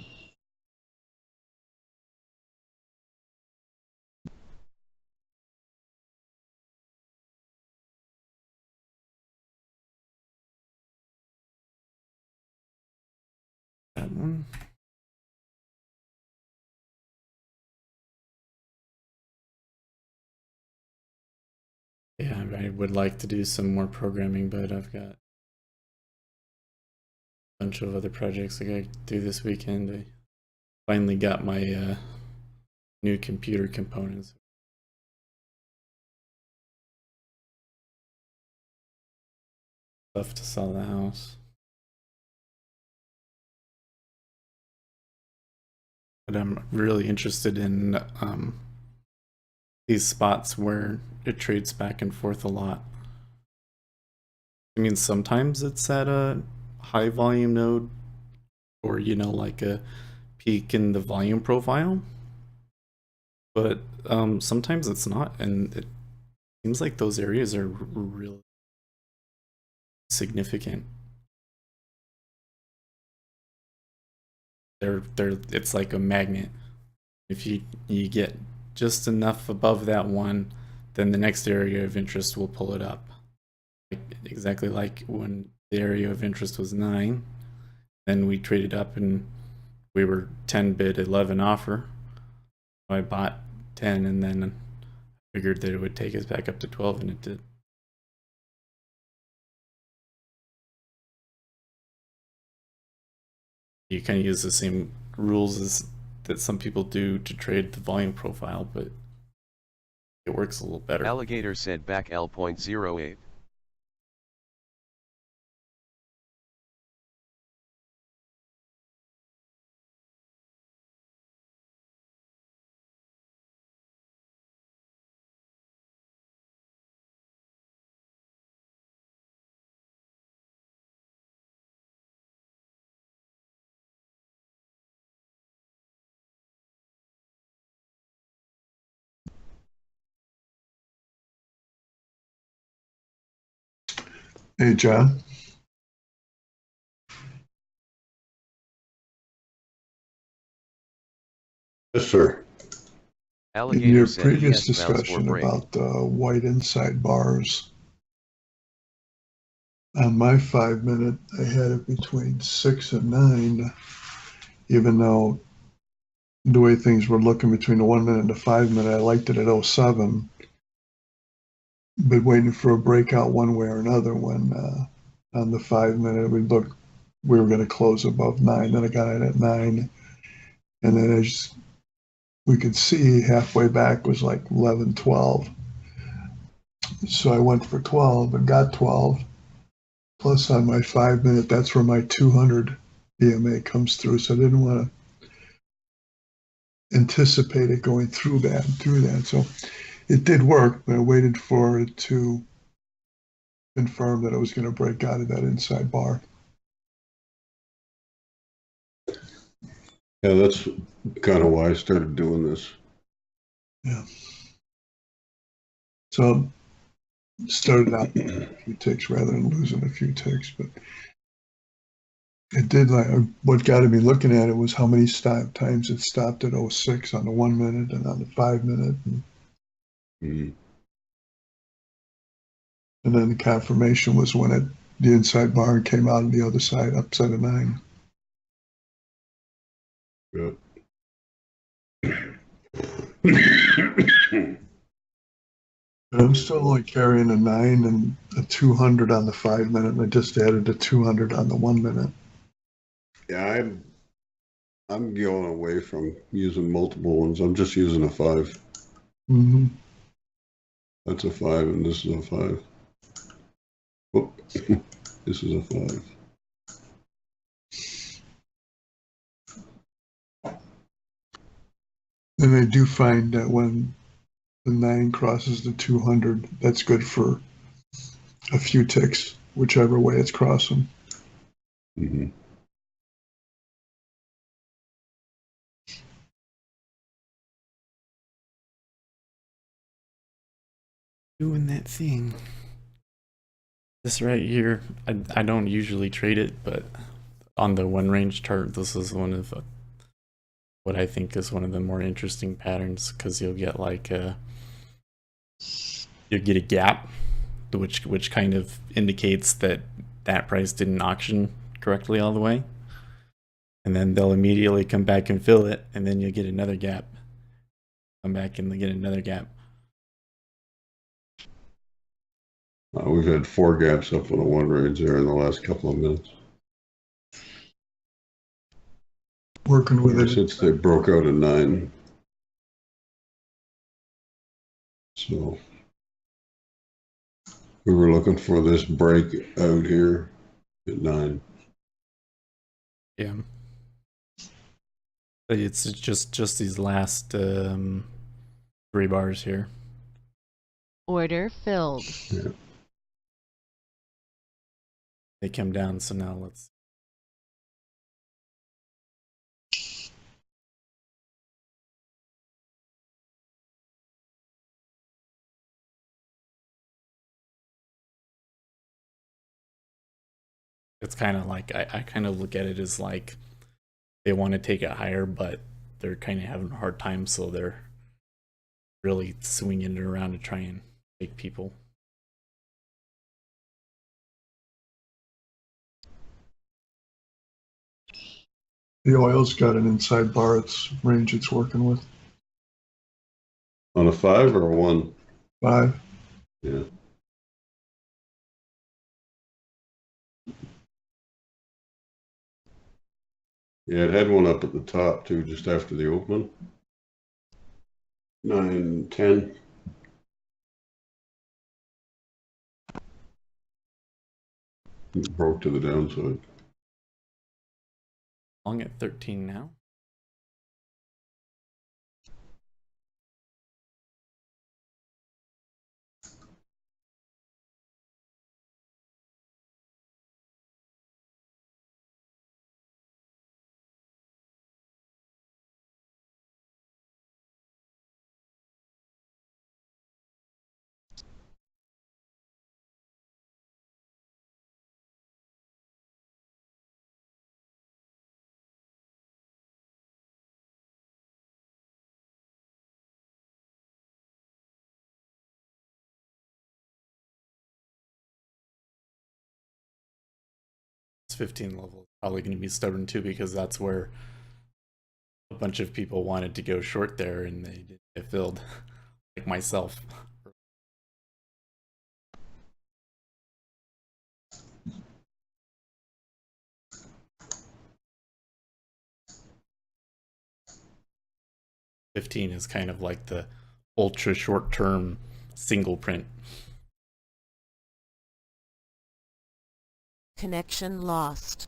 That one. Yeah, I would like to do some more programming, but I've got a bunch of other projects I gotta do this weekend. I finally got my new computer components. Stuff to sell the house. But I'm really interested in these spots where it trades back and forth a lot. I mean, sometimes it's at a high volume node or, like a peak in the volume profile. But sometimes it's not, and it seems like those areas are really significant. It's like a magnet. If you get just enough above that one, then the next area of interest will pull it up. Exactly like when the area of interest was 9, then we traded up and we were 10 bid 11 offer. I bought 10 and then figured that it would take us back up to 12, and it did. You kind of use the same rules as that some people do to trade the volume profile, but it works a little better. Alligator said back L.08. Hey, John. Yes, sir. In Alligator your said previous yes, bounce or discussion break. about white inside bars, on my 5-minute, I had it between 6 and 9, even though the way things were looking between the 1 minute and the 5-minute, I liked it at 07. But waiting for a breakout one way or another when on the 5-minute we were going to close above 9. Then I got it at 9, and then as we could see, halfway back was like 11, 12. So I went for 12 and got 12. Plus on my 5-minute, that's where my 200 EMA comes through. So I didn't want to anticipate it going through that. So it did work, but I waited for it to confirm that it was going to break out of that inside bar. Yeah, that's kind of why I started doing this. Yeah. So started out with a few ticks rather than losing a few ticks, but it did like what got me looking at it was how many times it stopped at 06 on the 1 minute and on the 5 minute. Mhm. And then the confirmation was when the inside bar came out on the other side, upside of 9. Yep. And I'm still only carrying a 9 and a 200 on the 5 minute, and I just added a 200 on the 1 minute. Yeah, I'm going away from using multiple ones. I'm just using a 5. Mm-hmm. That's a 5, and this is a 5. Oh, this is a 5. And I do find that when the 9 crosses the 200, that's good for a few ticks, whichever way it's crossing. Mm-hmm. Doing that thing. This right here, I don't usually trade it, but on the one range chart, this is one of what I think is one of the more interesting patterns, because you'll get like you'll get a gap, which kind of indicates that that price didn't auction correctly all the way, and then they'll immediately come back and fill it, and then you'll get another gap, come back and get another gap. We've had 4 gaps up on the 1 range there in the last couple of minutes. Working with Ever it. since they broke out at 9. So we were looking for this break out here at 9. Yeah. It's just these last 3 bars here. Order filled. Yeah. They come down, so now let's. It's kind of like I kind of look at it as like they want to take it higher, but they're kind of having a hard time, so they're really swinging it around to try and take people. The oil's got an inside bar range it's working with. On a 5 or a 1? 5. Yeah. Yeah, it had one up at the top too, just after the open. 9, 10. It broke to the downside. Long at 13 now. It's 15 level. Probably going to be stubborn too, because that's where a bunch of people wanted to go short there and they didn't get filled, like myself. $15 is kind of like the ultra short term single print. Connection lost.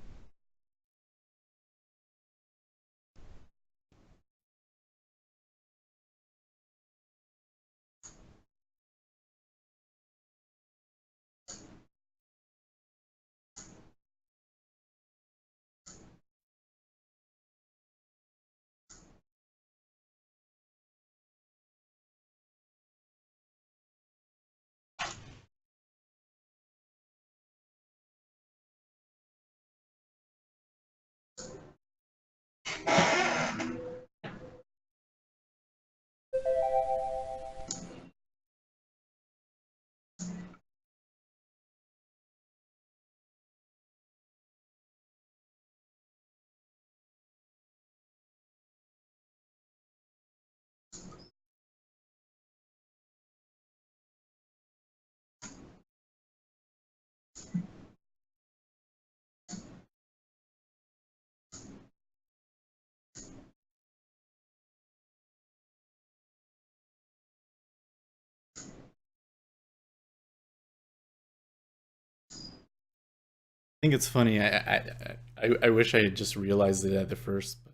think it's funny. I wish I had just realized it at the first. But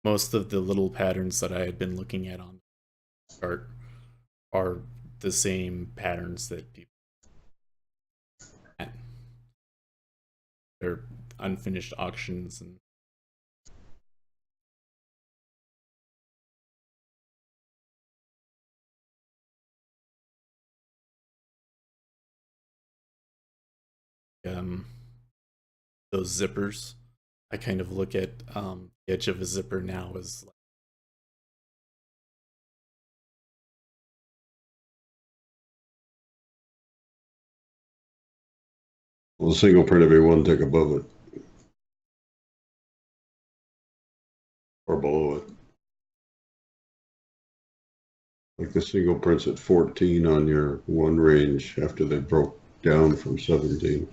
most of the little patterns that I had been looking at on the chart are the same patterns that people. They're unfinished auctions and um, those zippers. I kind of look at the edge of a zipper now as like, Well, the single print would be one tick above it. Or below it. Like the single print's at 14 on your one range after they broke down from 17.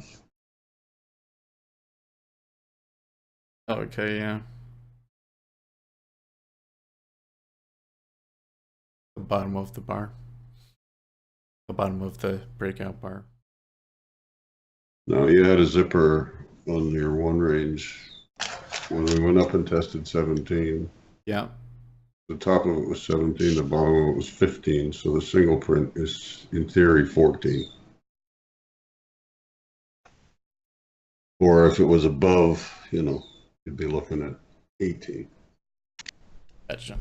okay, yeah. The bottom of the bar. The bottom of the breakout bar. Now you had a zipper on your one range when we went up and tested 17. Yeah. The top of it was 17, the bottom of it was 15, so the single print is in theory 14. Or if it was above, you'd be looking at 18. Gotcha.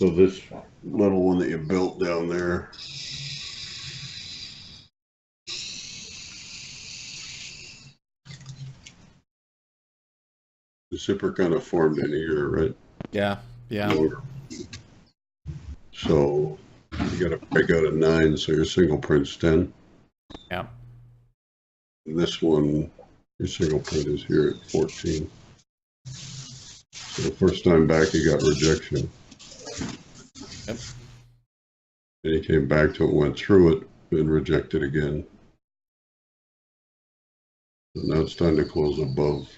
So this little one that you built down there, the zipper kind of formed in here, right? Yeah, yeah. So you got to break out at 9, so your single print's 10. Yeah. And this one, your single print is here at 14. So the first time back, you got rejection. Yep. And he came back to it, went through it, and rejected again. So now it's time to close above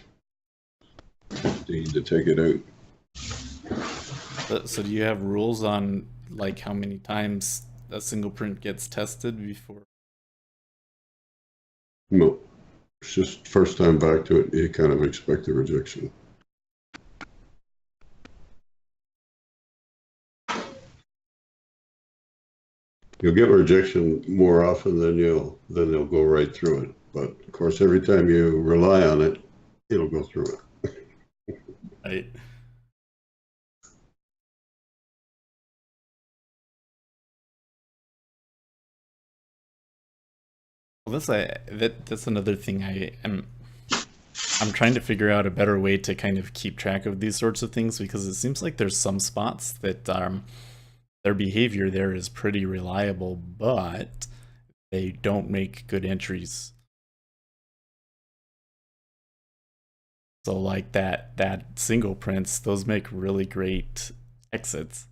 15 to take it out. So do you have rules on like how many times a single print gets tested before? No, it's just first time back to it, you kind of expect a rejection. You'll get rejection more often than they'll go right through it. But of course, every time you rely on it, it'll go through it. Right. Well, that's another thing I'm trying to figure out a better way to kind of keep track of these sorts of things, because it seems like there's some spots that their behavior there is pretty reliable, but they don't make good entries. So like that single prints, those make really great exits.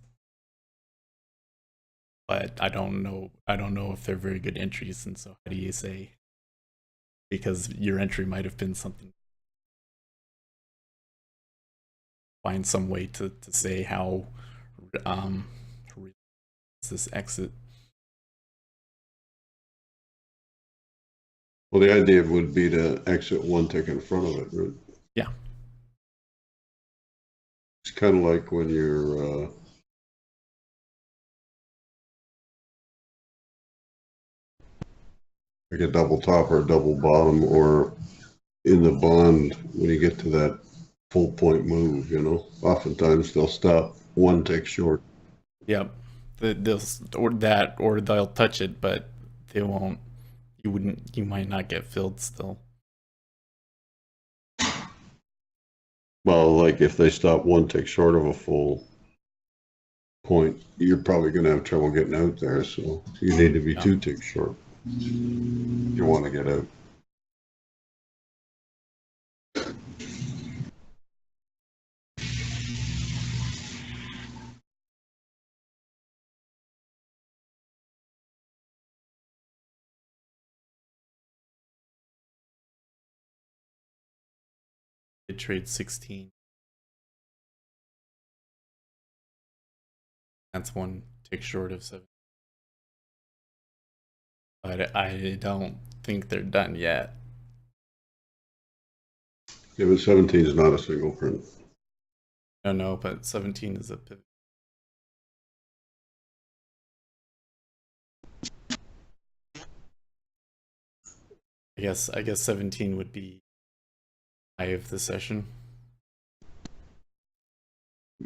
But I don't know if they're very good entries, and so how do you say, because your entry might have been something, find some way to say how this exit. Well, the idea would be to exit one tick in front of it, right? Yeah. It's kind of like when you're like a double top or a double bottom, or in the bond when you get to that full point move, oftentimes they'll stop one tick short. Yep. Or they'll touch it, but they won't. You might not get filled still. Well, like if they stop one tick short of a full point, you're probably going to have trouble getting out there. So you need to be 2 ticks short. You want to get out. They trade 16. That's one tick short of 7. but I don't think they're done yet. Yeah, but 17 is not a single print. No, but 17 is a pivot. I guess 17 would be high of the session.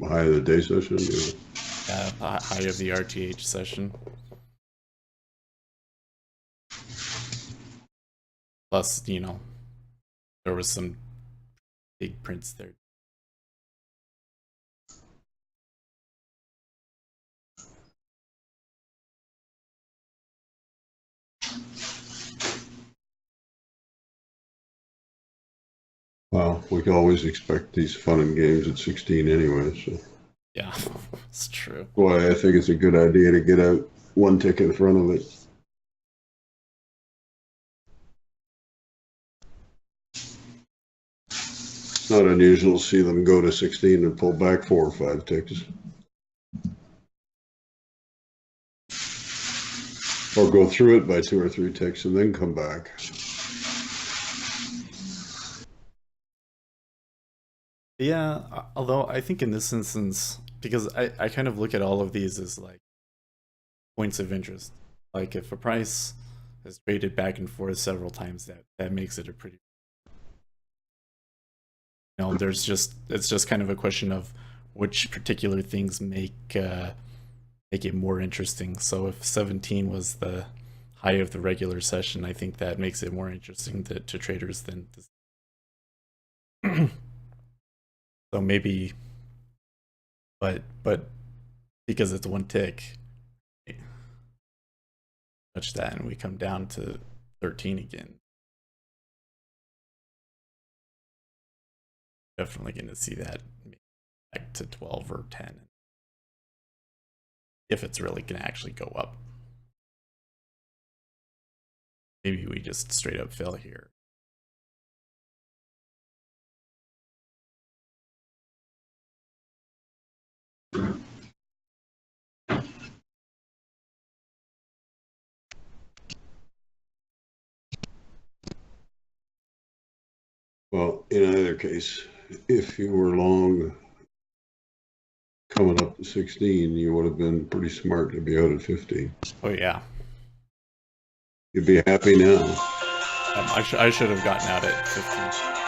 High of the day session, High of the RTH session. Plus, there was some big prints there. Well, we can always expect these fun and games at 16 anyway, so. Yeah, it's true. Boy, I think it's a good idea to get out one tick in front of it. It's not unusual to see them go to 16 and pull back 4 or 5 ticks. Or go through it by 2 or 3 ticks and then come back. Yeah, although I think in this instance, because I kind of look at all of these as like points of interest. Like if a price has traded back and forth several times, that makes it a pretty, it's just kind of a question of which particular things make it more interesting. So if 17 was the high of the regular session, I think that makes it more interesting to traders than this. So maybe, but because it's one tick, touch that and we come down to 13 again. Definitely going to see that back to 12 or 10 if it's really going to actually go up. Maybe we just straight up fill here. Well, in either case, if you were long coming up to 16, you would have been pretty smart to be out at 15. Oh yeah. You'd be happy now. I should have gotten out at 15.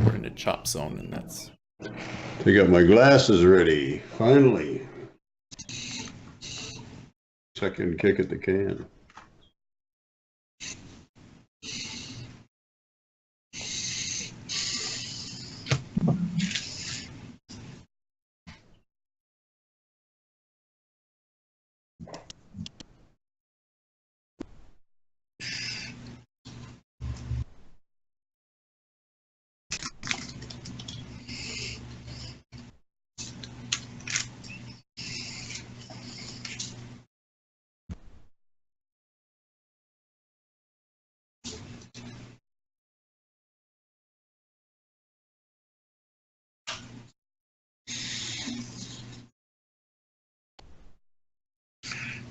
We're in a chop zone, and that's. I got my glasses ready, finally. Second kick at the can.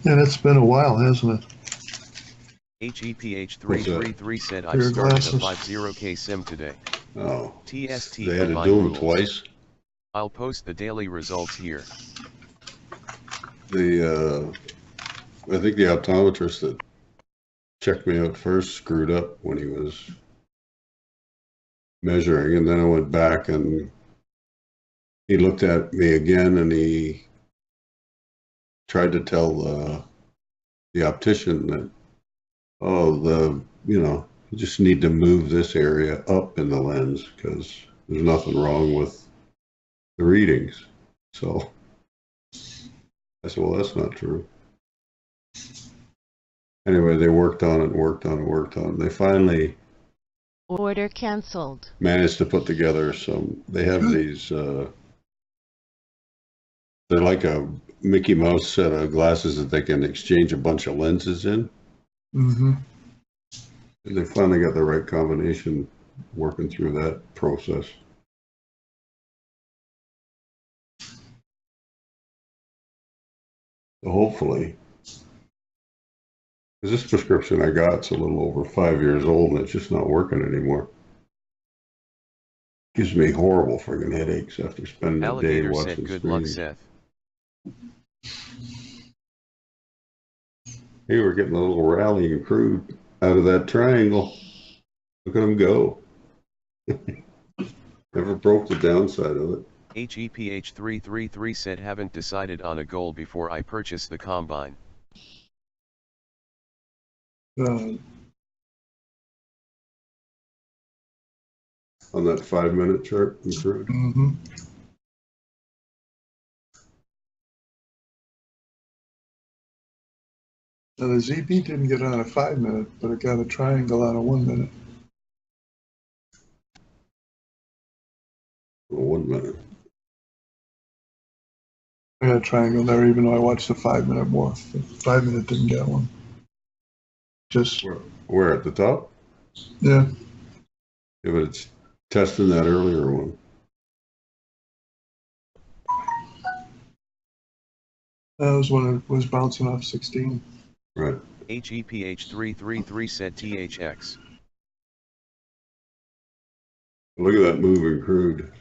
And it's been a while, hasn't it? HEPH333 said I Your started a glasses. 50K sim today. Oh, TST they had to online do them rules. twice. I'll post the daily results here. I think the optometrist that checked me out first screwed up when he was measuring, and then I went back and he looked at me again and he tried to tell the optician that, you just need to move this area up in the lens because there's nothing wrong with the readings. So I said, well, that's not true. Anyway, they worked on it, worked on it, worked on it. They finally Order canceled. managed to put together some, they have these, they're like a Mickey Mouse set of glasses that they can exchange a bunch of lenses in. Mm-hmm. And they finally got the right combination working through that process. So hopefully, because this prescription I got's a little over 5 years old and it's just not working anymore. Gives me horrible friggin' headaches after spending a day Alligator said watching good luck, screens. Seth. Hey, we're getting a little rallying crude out of that triangle. Look at them go. Never broke the downside of it. HEPH333 said haven't decided on a goal before I purchase the combine. On that 5-minute chart in crude. Mm-hmm. Now the ZB didn't get on a 5-minute, but it got a triangle on a 1 minute. Oh, 1 minute. I got a triangle there, even though I watched the 5-minute more. The 5-minute didn't get one. Just Where at the top? yeah. Yeah, but it's testing that earlier one. That was when it was bouncing off 16. Right. HEPH333 said THX. Look at that moving crude.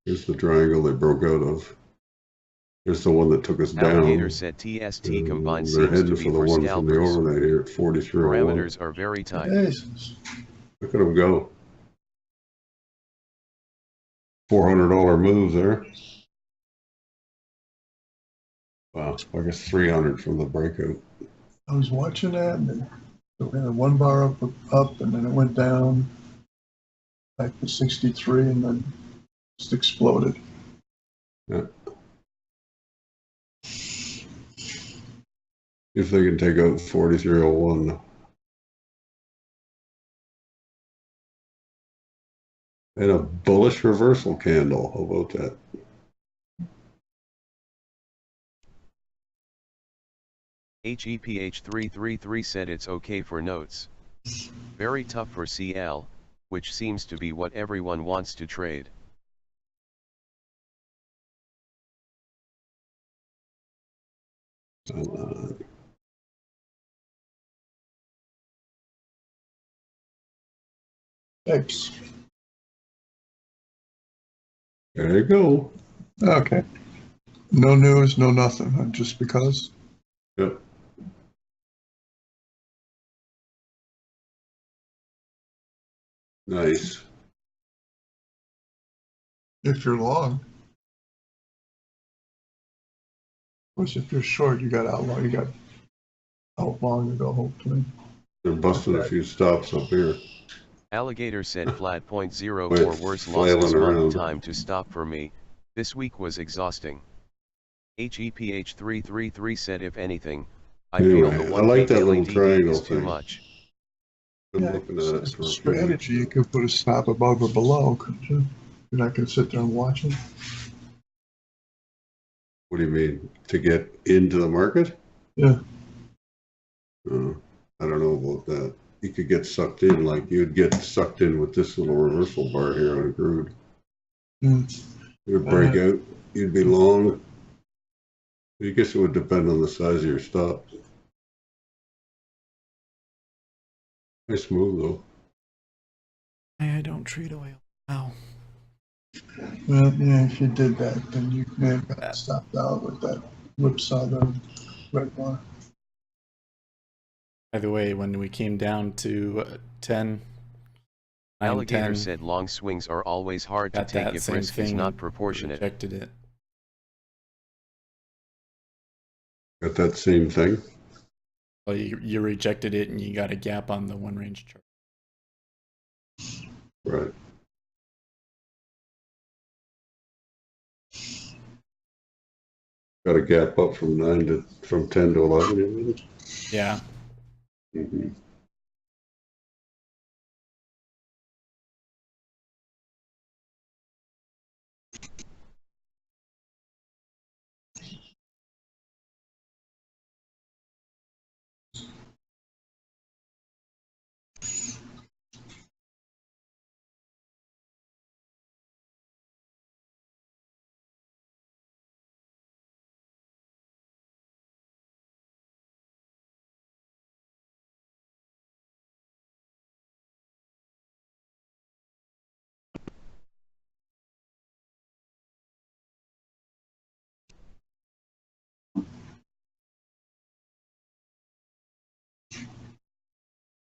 Here's the triangle they broke out of. Here's the one that took us Alligator down. said TST combined They're seems heading to for be the for one from the scalpers. overnight here at 4301. Parameters are very tight. Jesus. Look at them go. $400 move there. Wow, I guess 300 from the breakout. I was watching that, and then it had one bar up, and then it went down back to 63, and then just exploded. Yeah. If they can take out 4301. And a bullish reversal candle. How about that? HEPH333 said it's okay for notes. Very tough for CL, which seems to be what everyone wants to trade. X. There you go. Okay. No news, no nothing. Just because. Yep. Nice. If you're long. Of course, if you're short, you got out long. You got out long to go, hopefully. They're busting a few stops up here. Alligator said flat .04 Wait, worst flailing losses month around. time to stop for me. This week was exhausting. HEPH333 said if anything, I feel Anyway, the I 1 like week that little LED gate triangle is too thing. much. Been Yeah, looking at it it's for a a few weeks. strategy. You could put a stop above or below, couldn't you? You're not going to sit there and watch it. What do you mean? To get into the market? Yeah. I don't know about that. You could get sucked in, like you'd get sucked in with this little reversal bar here on crude. Mm. You'd break out, you'd be long. I guess it would depend on the size of your stop. Nice move though. I don't trade oil. Wow. Well, yeah, if you did that, then you may have got stopped out with that whipsaw the red bar. By the way, when we came down to 10, 9, Alligator 10, said long swings are always hard to got take that if same risk is thing, not proportionate. rejected it. Got that same thing. Well, you rejected it and you got a gap on the one range chart. Right. got a gap up from 10 to 11. You mean? Yeah. Mm-hmm.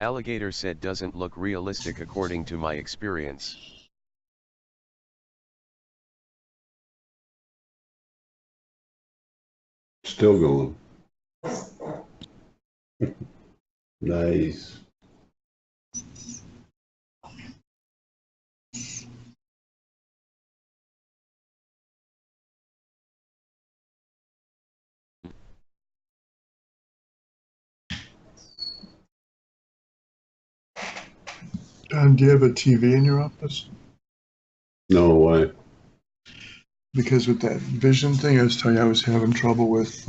Alligator said doesn't look realistic according to my experience. Still going. Nice. Don, do you have a TV in your office? No way. Because with that vision thing, I was telling you I was having trouble with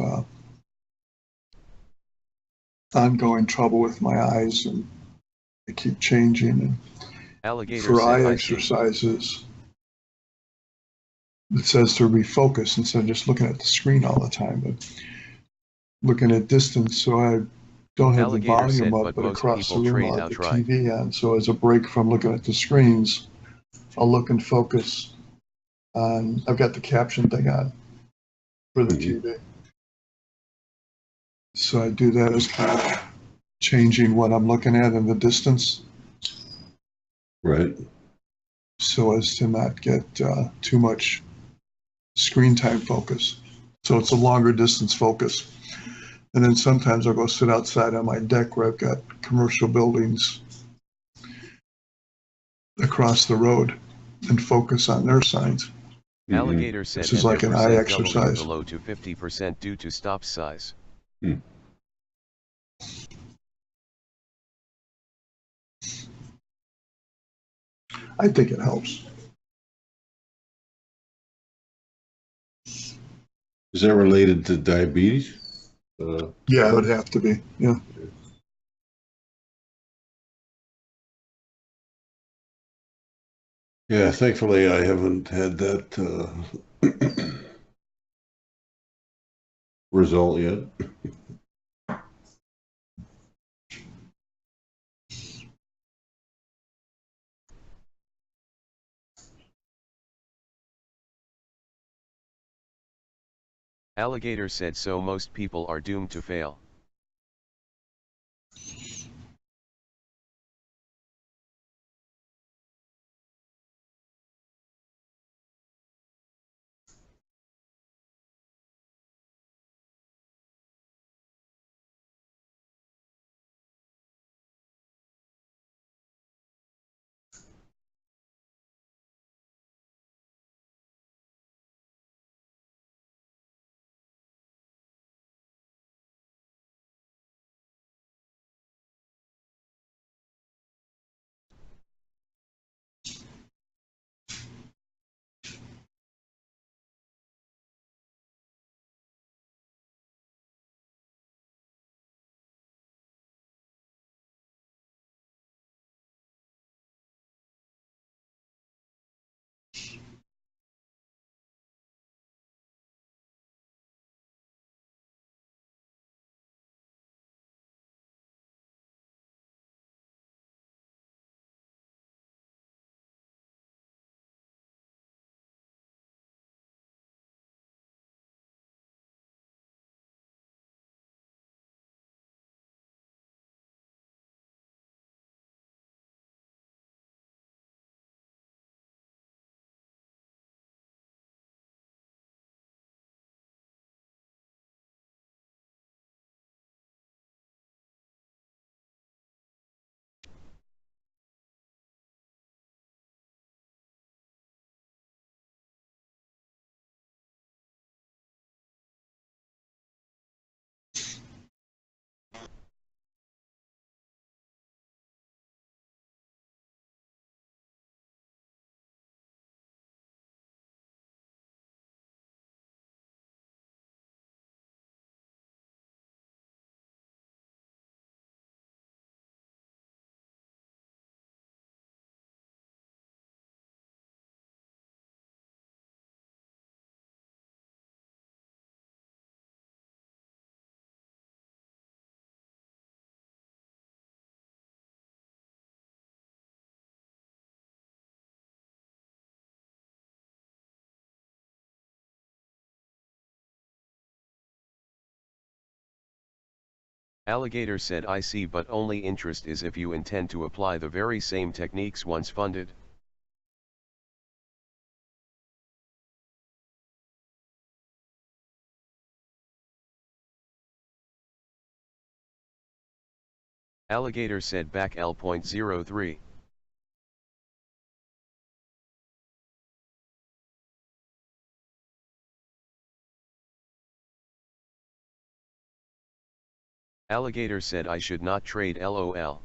ongoing trouble with my eyes, and they keep changing. And Alligator for said eye I see. exercises, it says to refocus instead of just looking at the screen all the time, but looking at distance. So I don't have the Alligator volume said, up, but but most across the people room trade I'll have out the try. TV on. So as a break from looking at the screens, I'll look and focus on, I've got the caption thing on for the Mhm. TV. So I do that as kind of changing what I'm looking at in the distance Right. so as to not get too much screen time focus. So it's a longer distance focus. And then sometimes I'll go sit outside on my deck where I've got commercial buildings across the road and focus on their signs. Mhm. Alligator said This is like an eye 10% doubling of the exercise. low to 50% due to stop size. I think it helps. Is that related to diabetes? Yeah, it would have to be. Yeah. Yeah, thankfully I haven't had that result yet. Alligator said so most people are doomed to fail. Alligator said I see, but only interest is if you intend to apply the very same techniques once funded. Alligator said back L.03. Alligator said I should not trade LOL.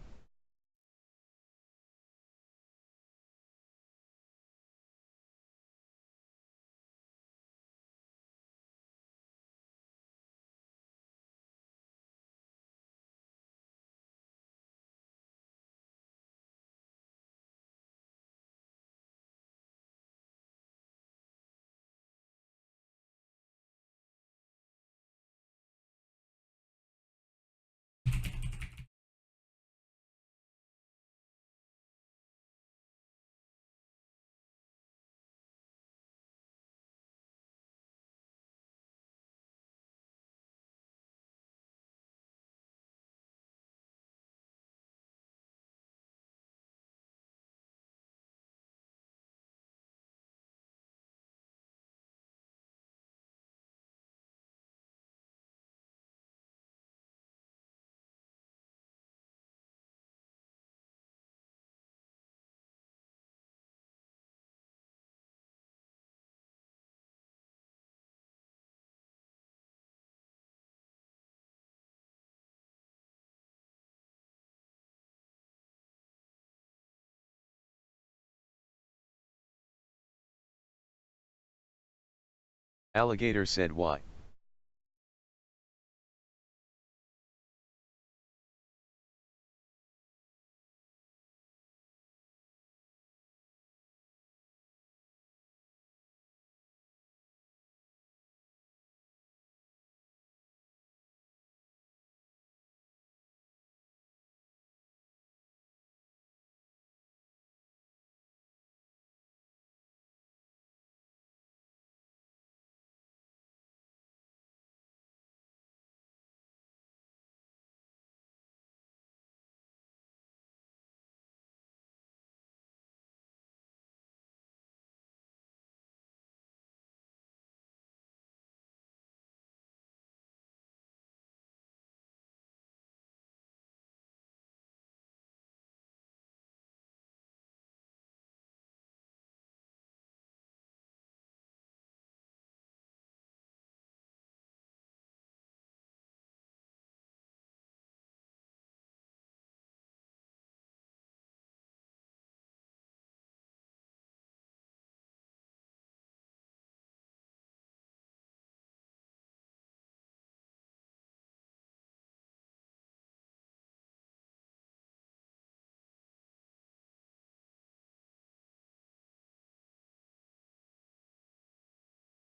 Alligator said why?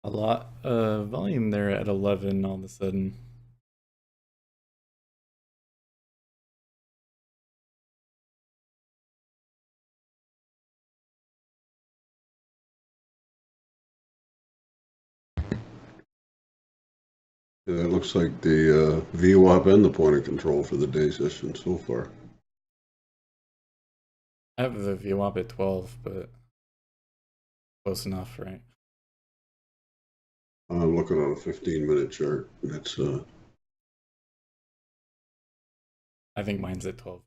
A lot of volume there at 11 all of a sudden. Yeah, it looks like the VWAP and the point of control for the day session so far. I have the VWAP at 12, but close enough, right? I'm looking at a 15-minute chart. It's I think mine's at 12.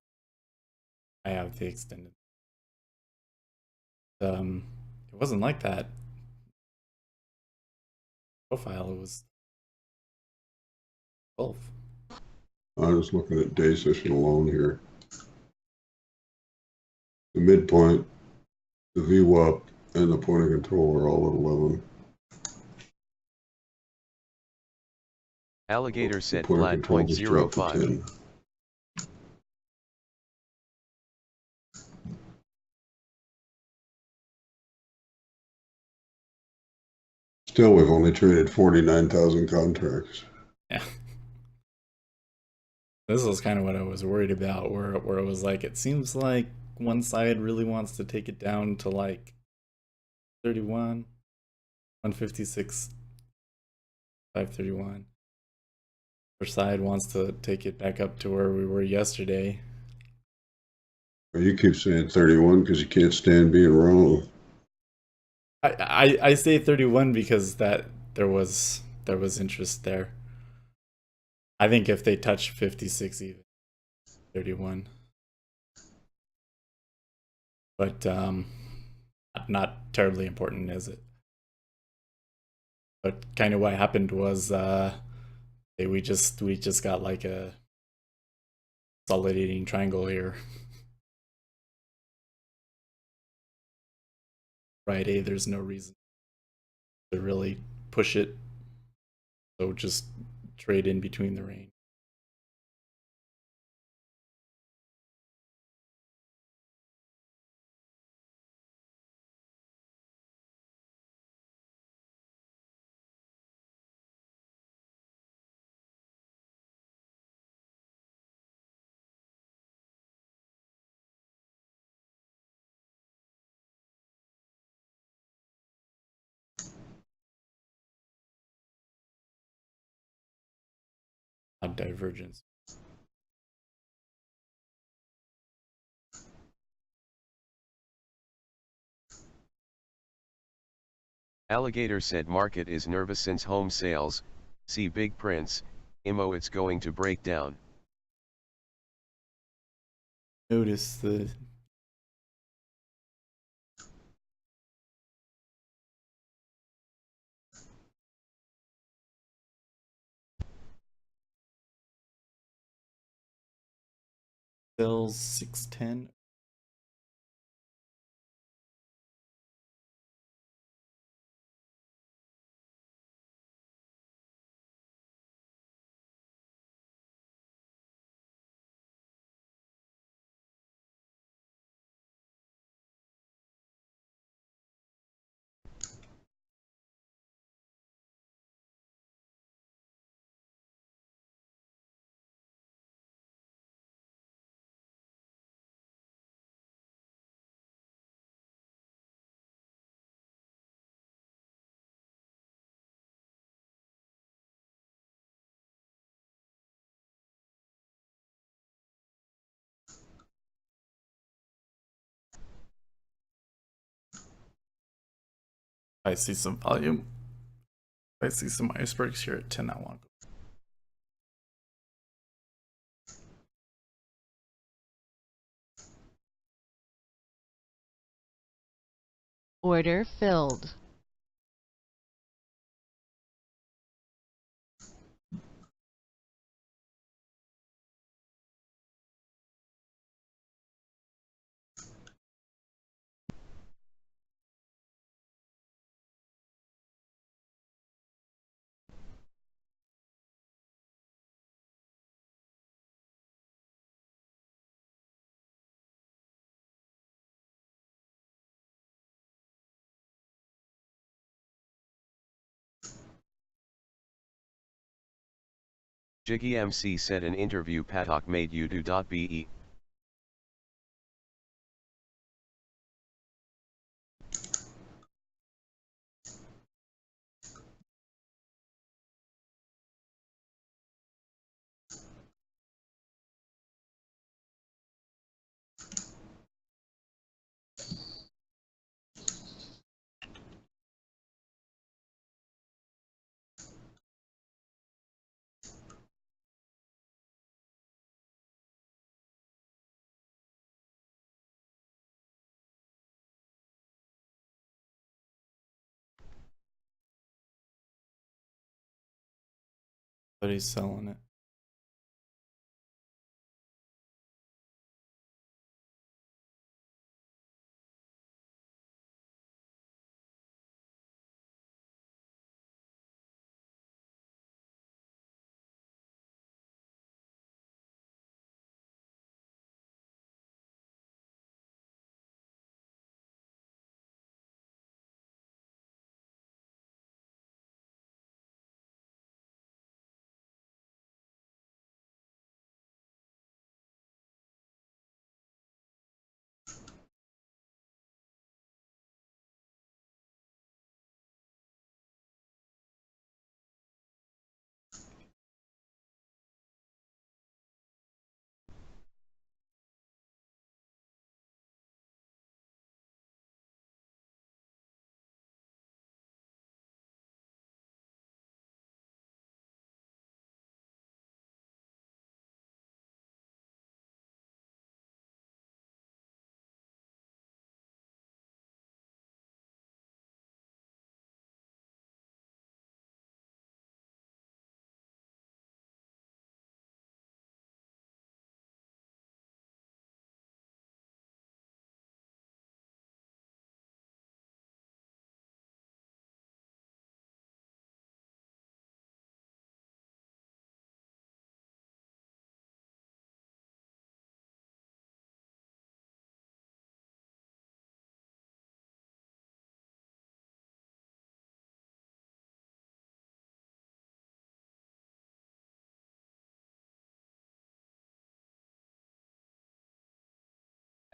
I have the extended. It wasn't like that profile. It was 12. I'm just looking at day session alone here. The midpoint, the VWAP, and the point of control are all at 11. Alligator The said point of flat control just dropped to 0.05. 10. Still, we've only traded 49,000 contracts. Yeah. This was kind of what I was worried about, where it was like, it seems like one side really wants to take it down to like 31, 156, 531. other side wants to take it back up to where we were yesterday. Well, you keep saying 31 because you can't stand being wrong. I say 31 because there was interest there. I think if they touch 56 even 31. But not terribly important, is it? But kind of what happened was we just got like a consolidating triangle here. Friday, there's no reason to really push it. So just trade in between the range. Odd divergence. Alligator said market is nervous since home sales, see big prints, IMO it's going to break down. Notice the sells 610. I see some volume. I see some icebergs here at 10. I want to go. Order filled. Jiggy MC said an interview Patok made you do.be. But he's selling it.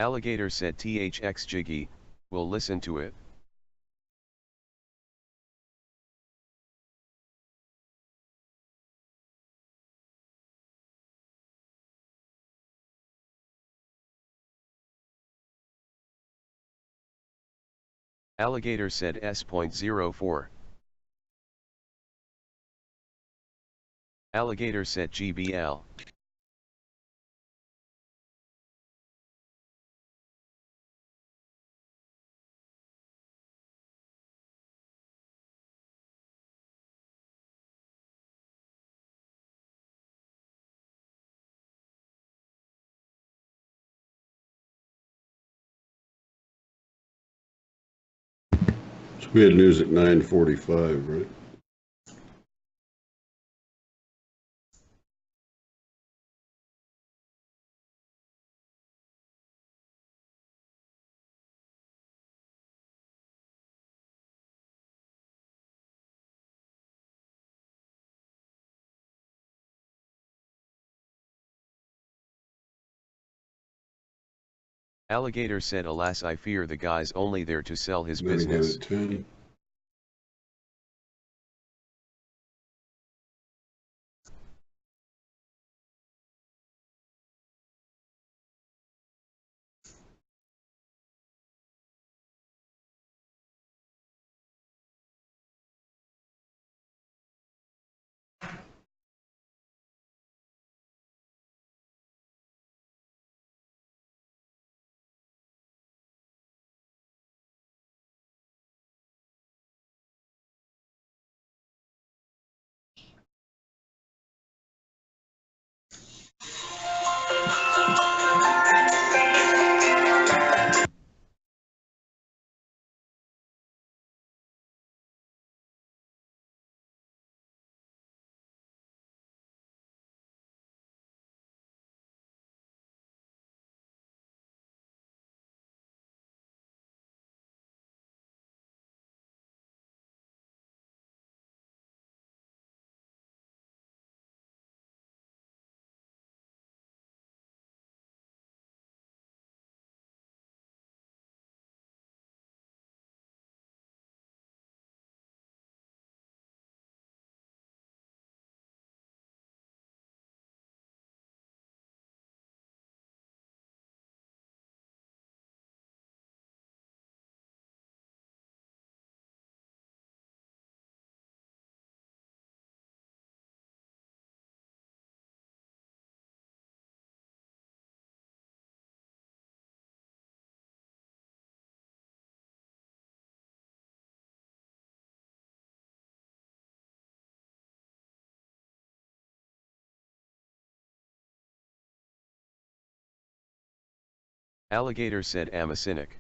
Alligator said THX Jiggy, we'll listen to it. Alligator said S.04. Alligator said GBL. So we had news at 9:45, right? Alligator said, alas, I fear the guy's only there to sell his Then again business. at 10. Alligator said, am a cynic.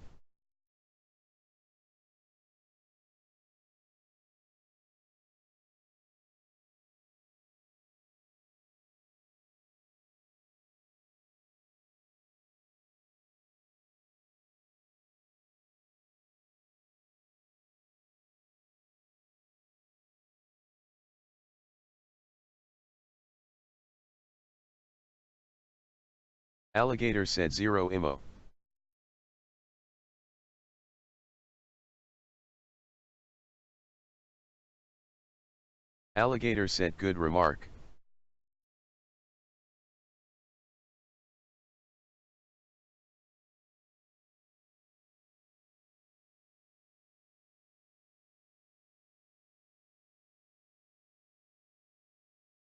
Alligator said, zero immo. Alligator said, good remark.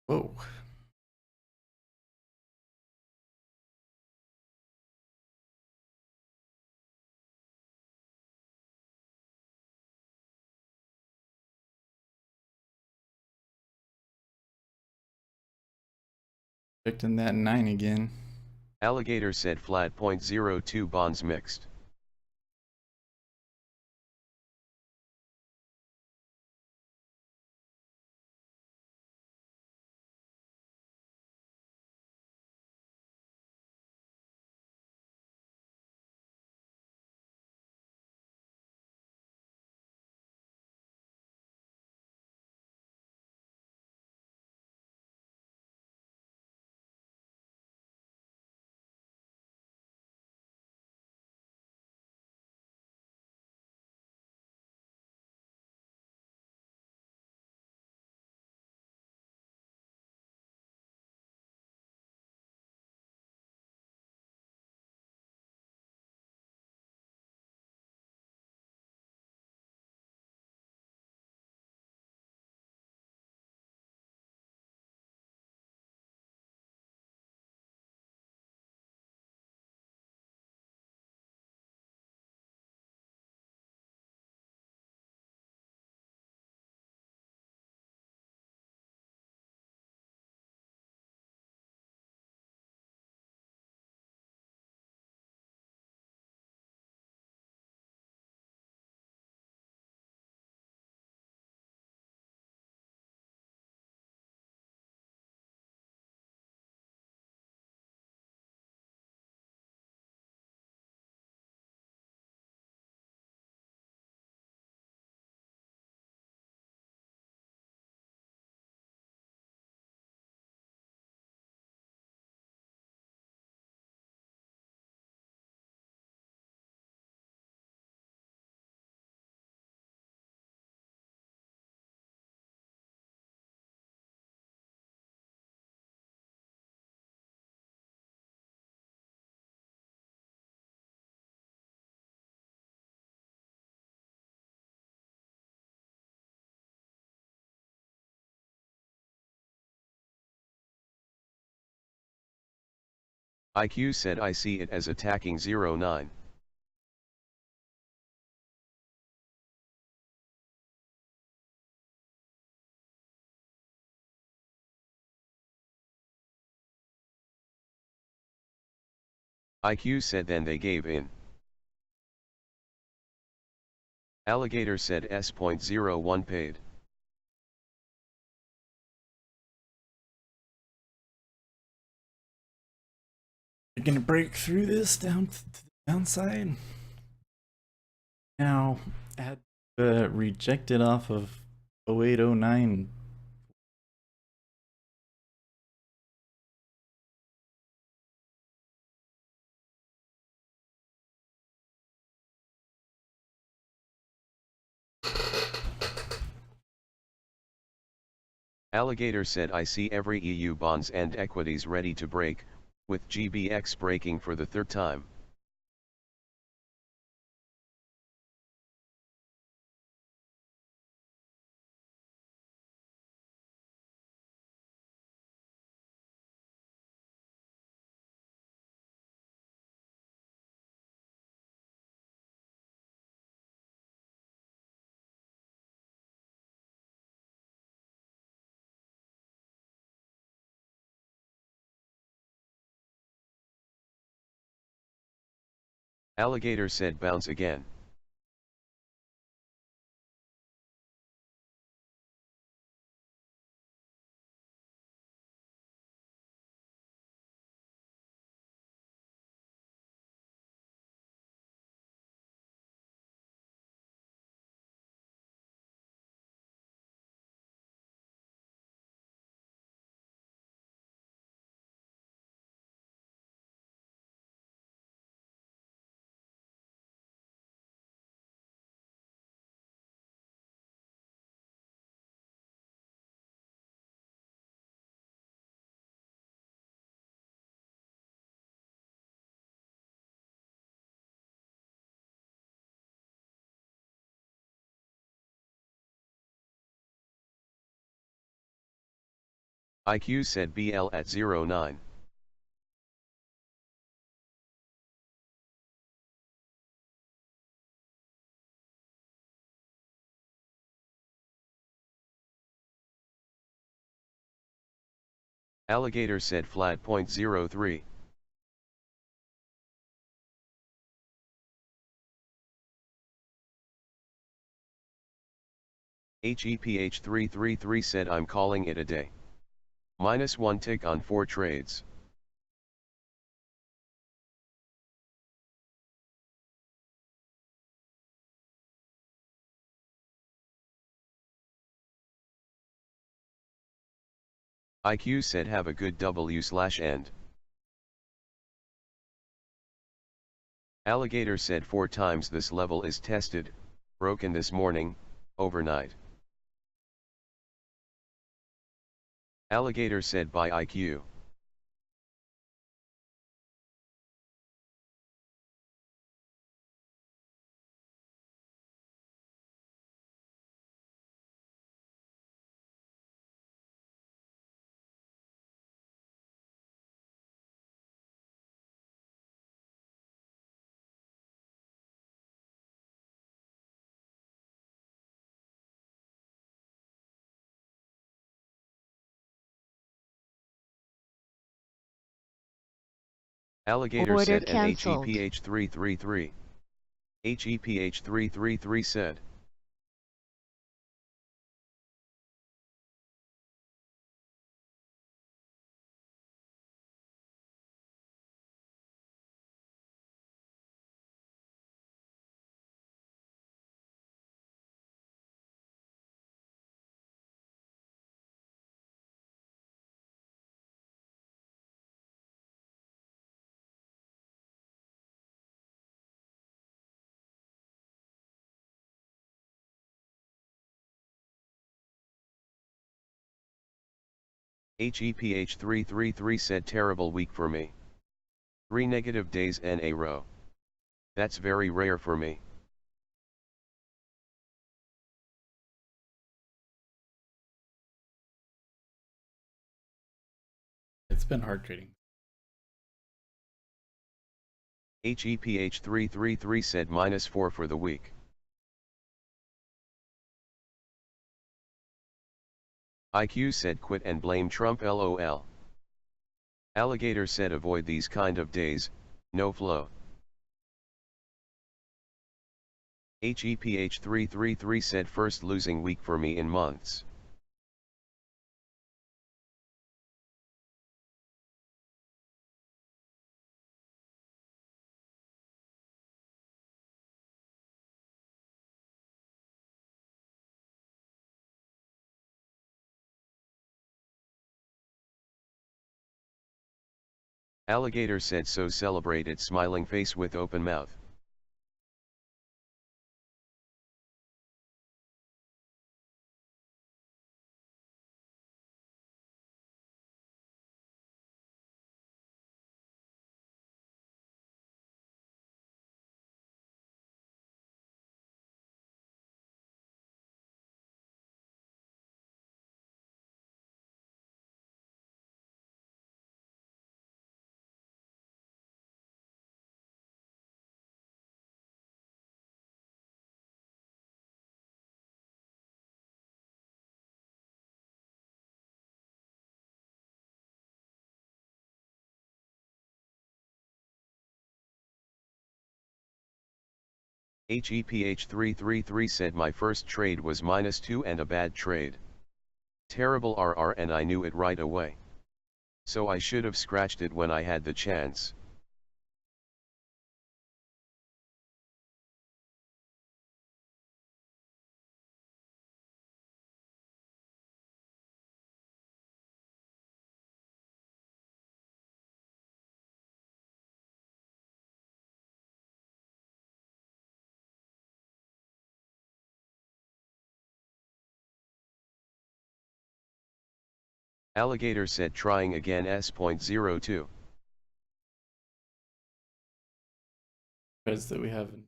Whoa. Predicting that 9 again. Alligator said, flat .02 bonds mixed. IQ said I see it as attacking 09. IQ said then they gave in. Alligator said S.01 paid. You're gonna break through this down to the downside. Now, add rejected off of 0809. Alligator said I see every EU bonds and equities ready to break, with GBX breaking for the third time. Alligator said bounce again. IQ said BL at 09. Alligator said flat .03. HEPH333 said I'm calling it a day. -1 tick on 4 trades. IQ said have a good W/end. Alligator said 4 times this level is tested, broken this morning, overnight. Alligator said by IQ. Alligator Order said and cancelled. HEPH333. HEPH333 said. HEPH333 said terrible week for me. 3 negative days in a row. That's very rare for me. It's been hard trading. HEPH333 said -4 for the week. IQ said quit and blame Trump LOL. Alligator said avoid these kind of days, no flow. HEPH333 said first losing week for me in months. Alligator said so celebrated smiling face with open mouth. HEPH333 said my first trade was -2 and a bad trade. Terrible RR and I knew it right away. So I should have scratched it when I had the chance. Alligator said trying again S.02. Threads that we haven't.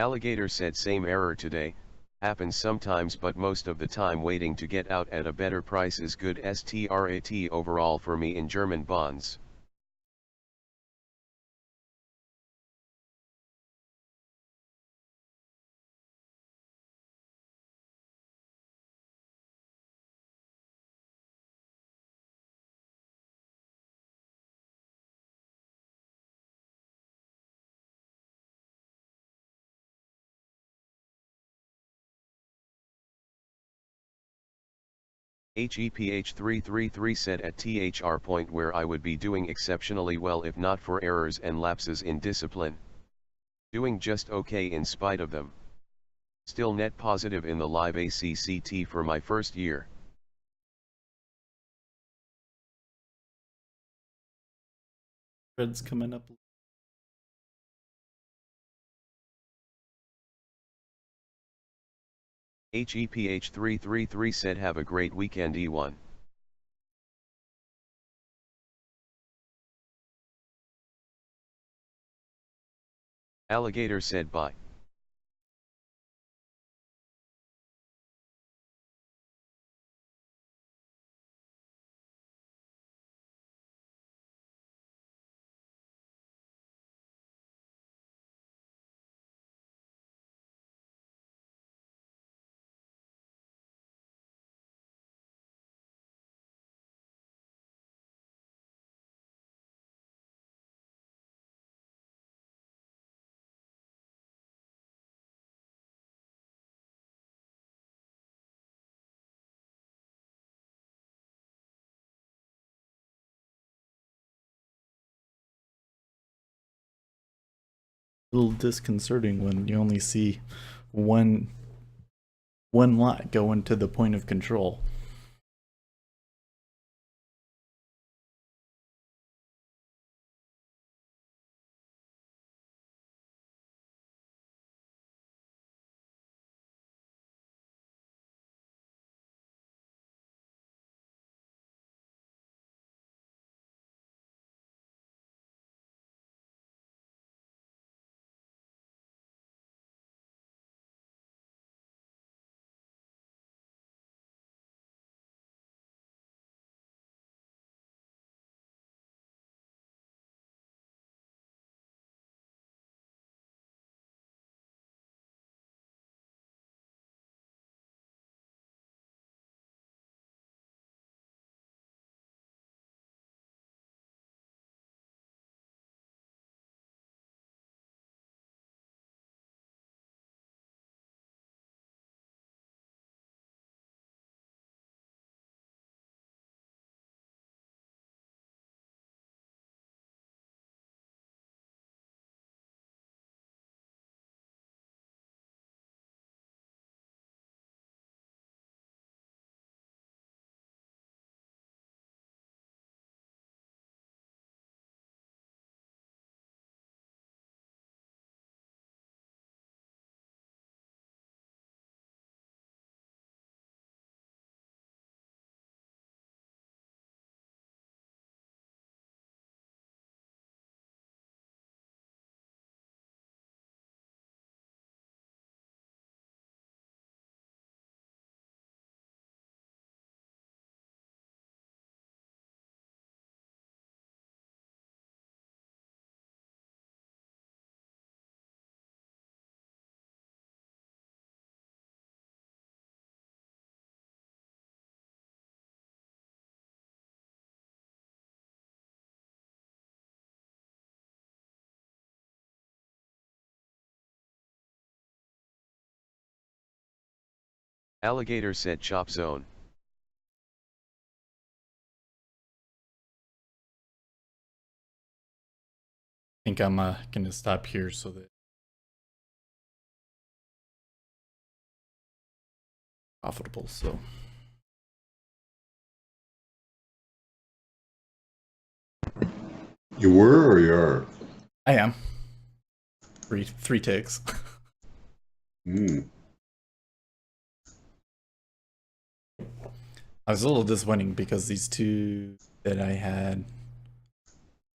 Alligator said same error today, happens sometimes but most of the time waiting to get out at a better price is good strat overall for me in German bonds. HEPH333 said at THR point where I would be doing exceptionally well if not for errors and lapses in discipline. Doing just okay in spite of them. Still net positive in the live ACCT for my first year. Threads coming up. HEPH333 said have a great weekend E1. Alligator said bye. little disconcerting when you only see one lot go into the point of control. Alligator said chop zone. I think I'm gonna stop here so that profitable. So You were or you are? I am three ticks. Hmm. I was a little disappointing because these two that I had,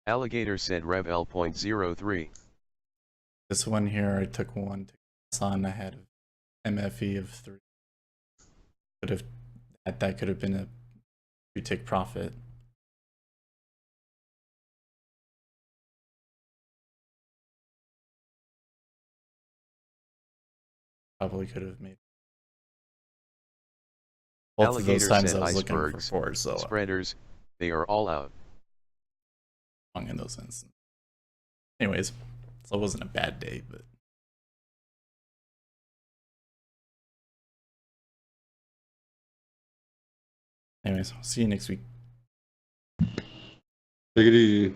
Alligator said Rev L.03. this one here, I took one tick on. I had MFE of 3. Could have that could have been a 3-tick profit. Probably could have made both of those Alligator times said I was looking for icebergs, 4, so spreaders, they are all out. wrong in those instances. Anyways, so it wasn't a bad day, but anyways, I'll see you next week. Take it easy.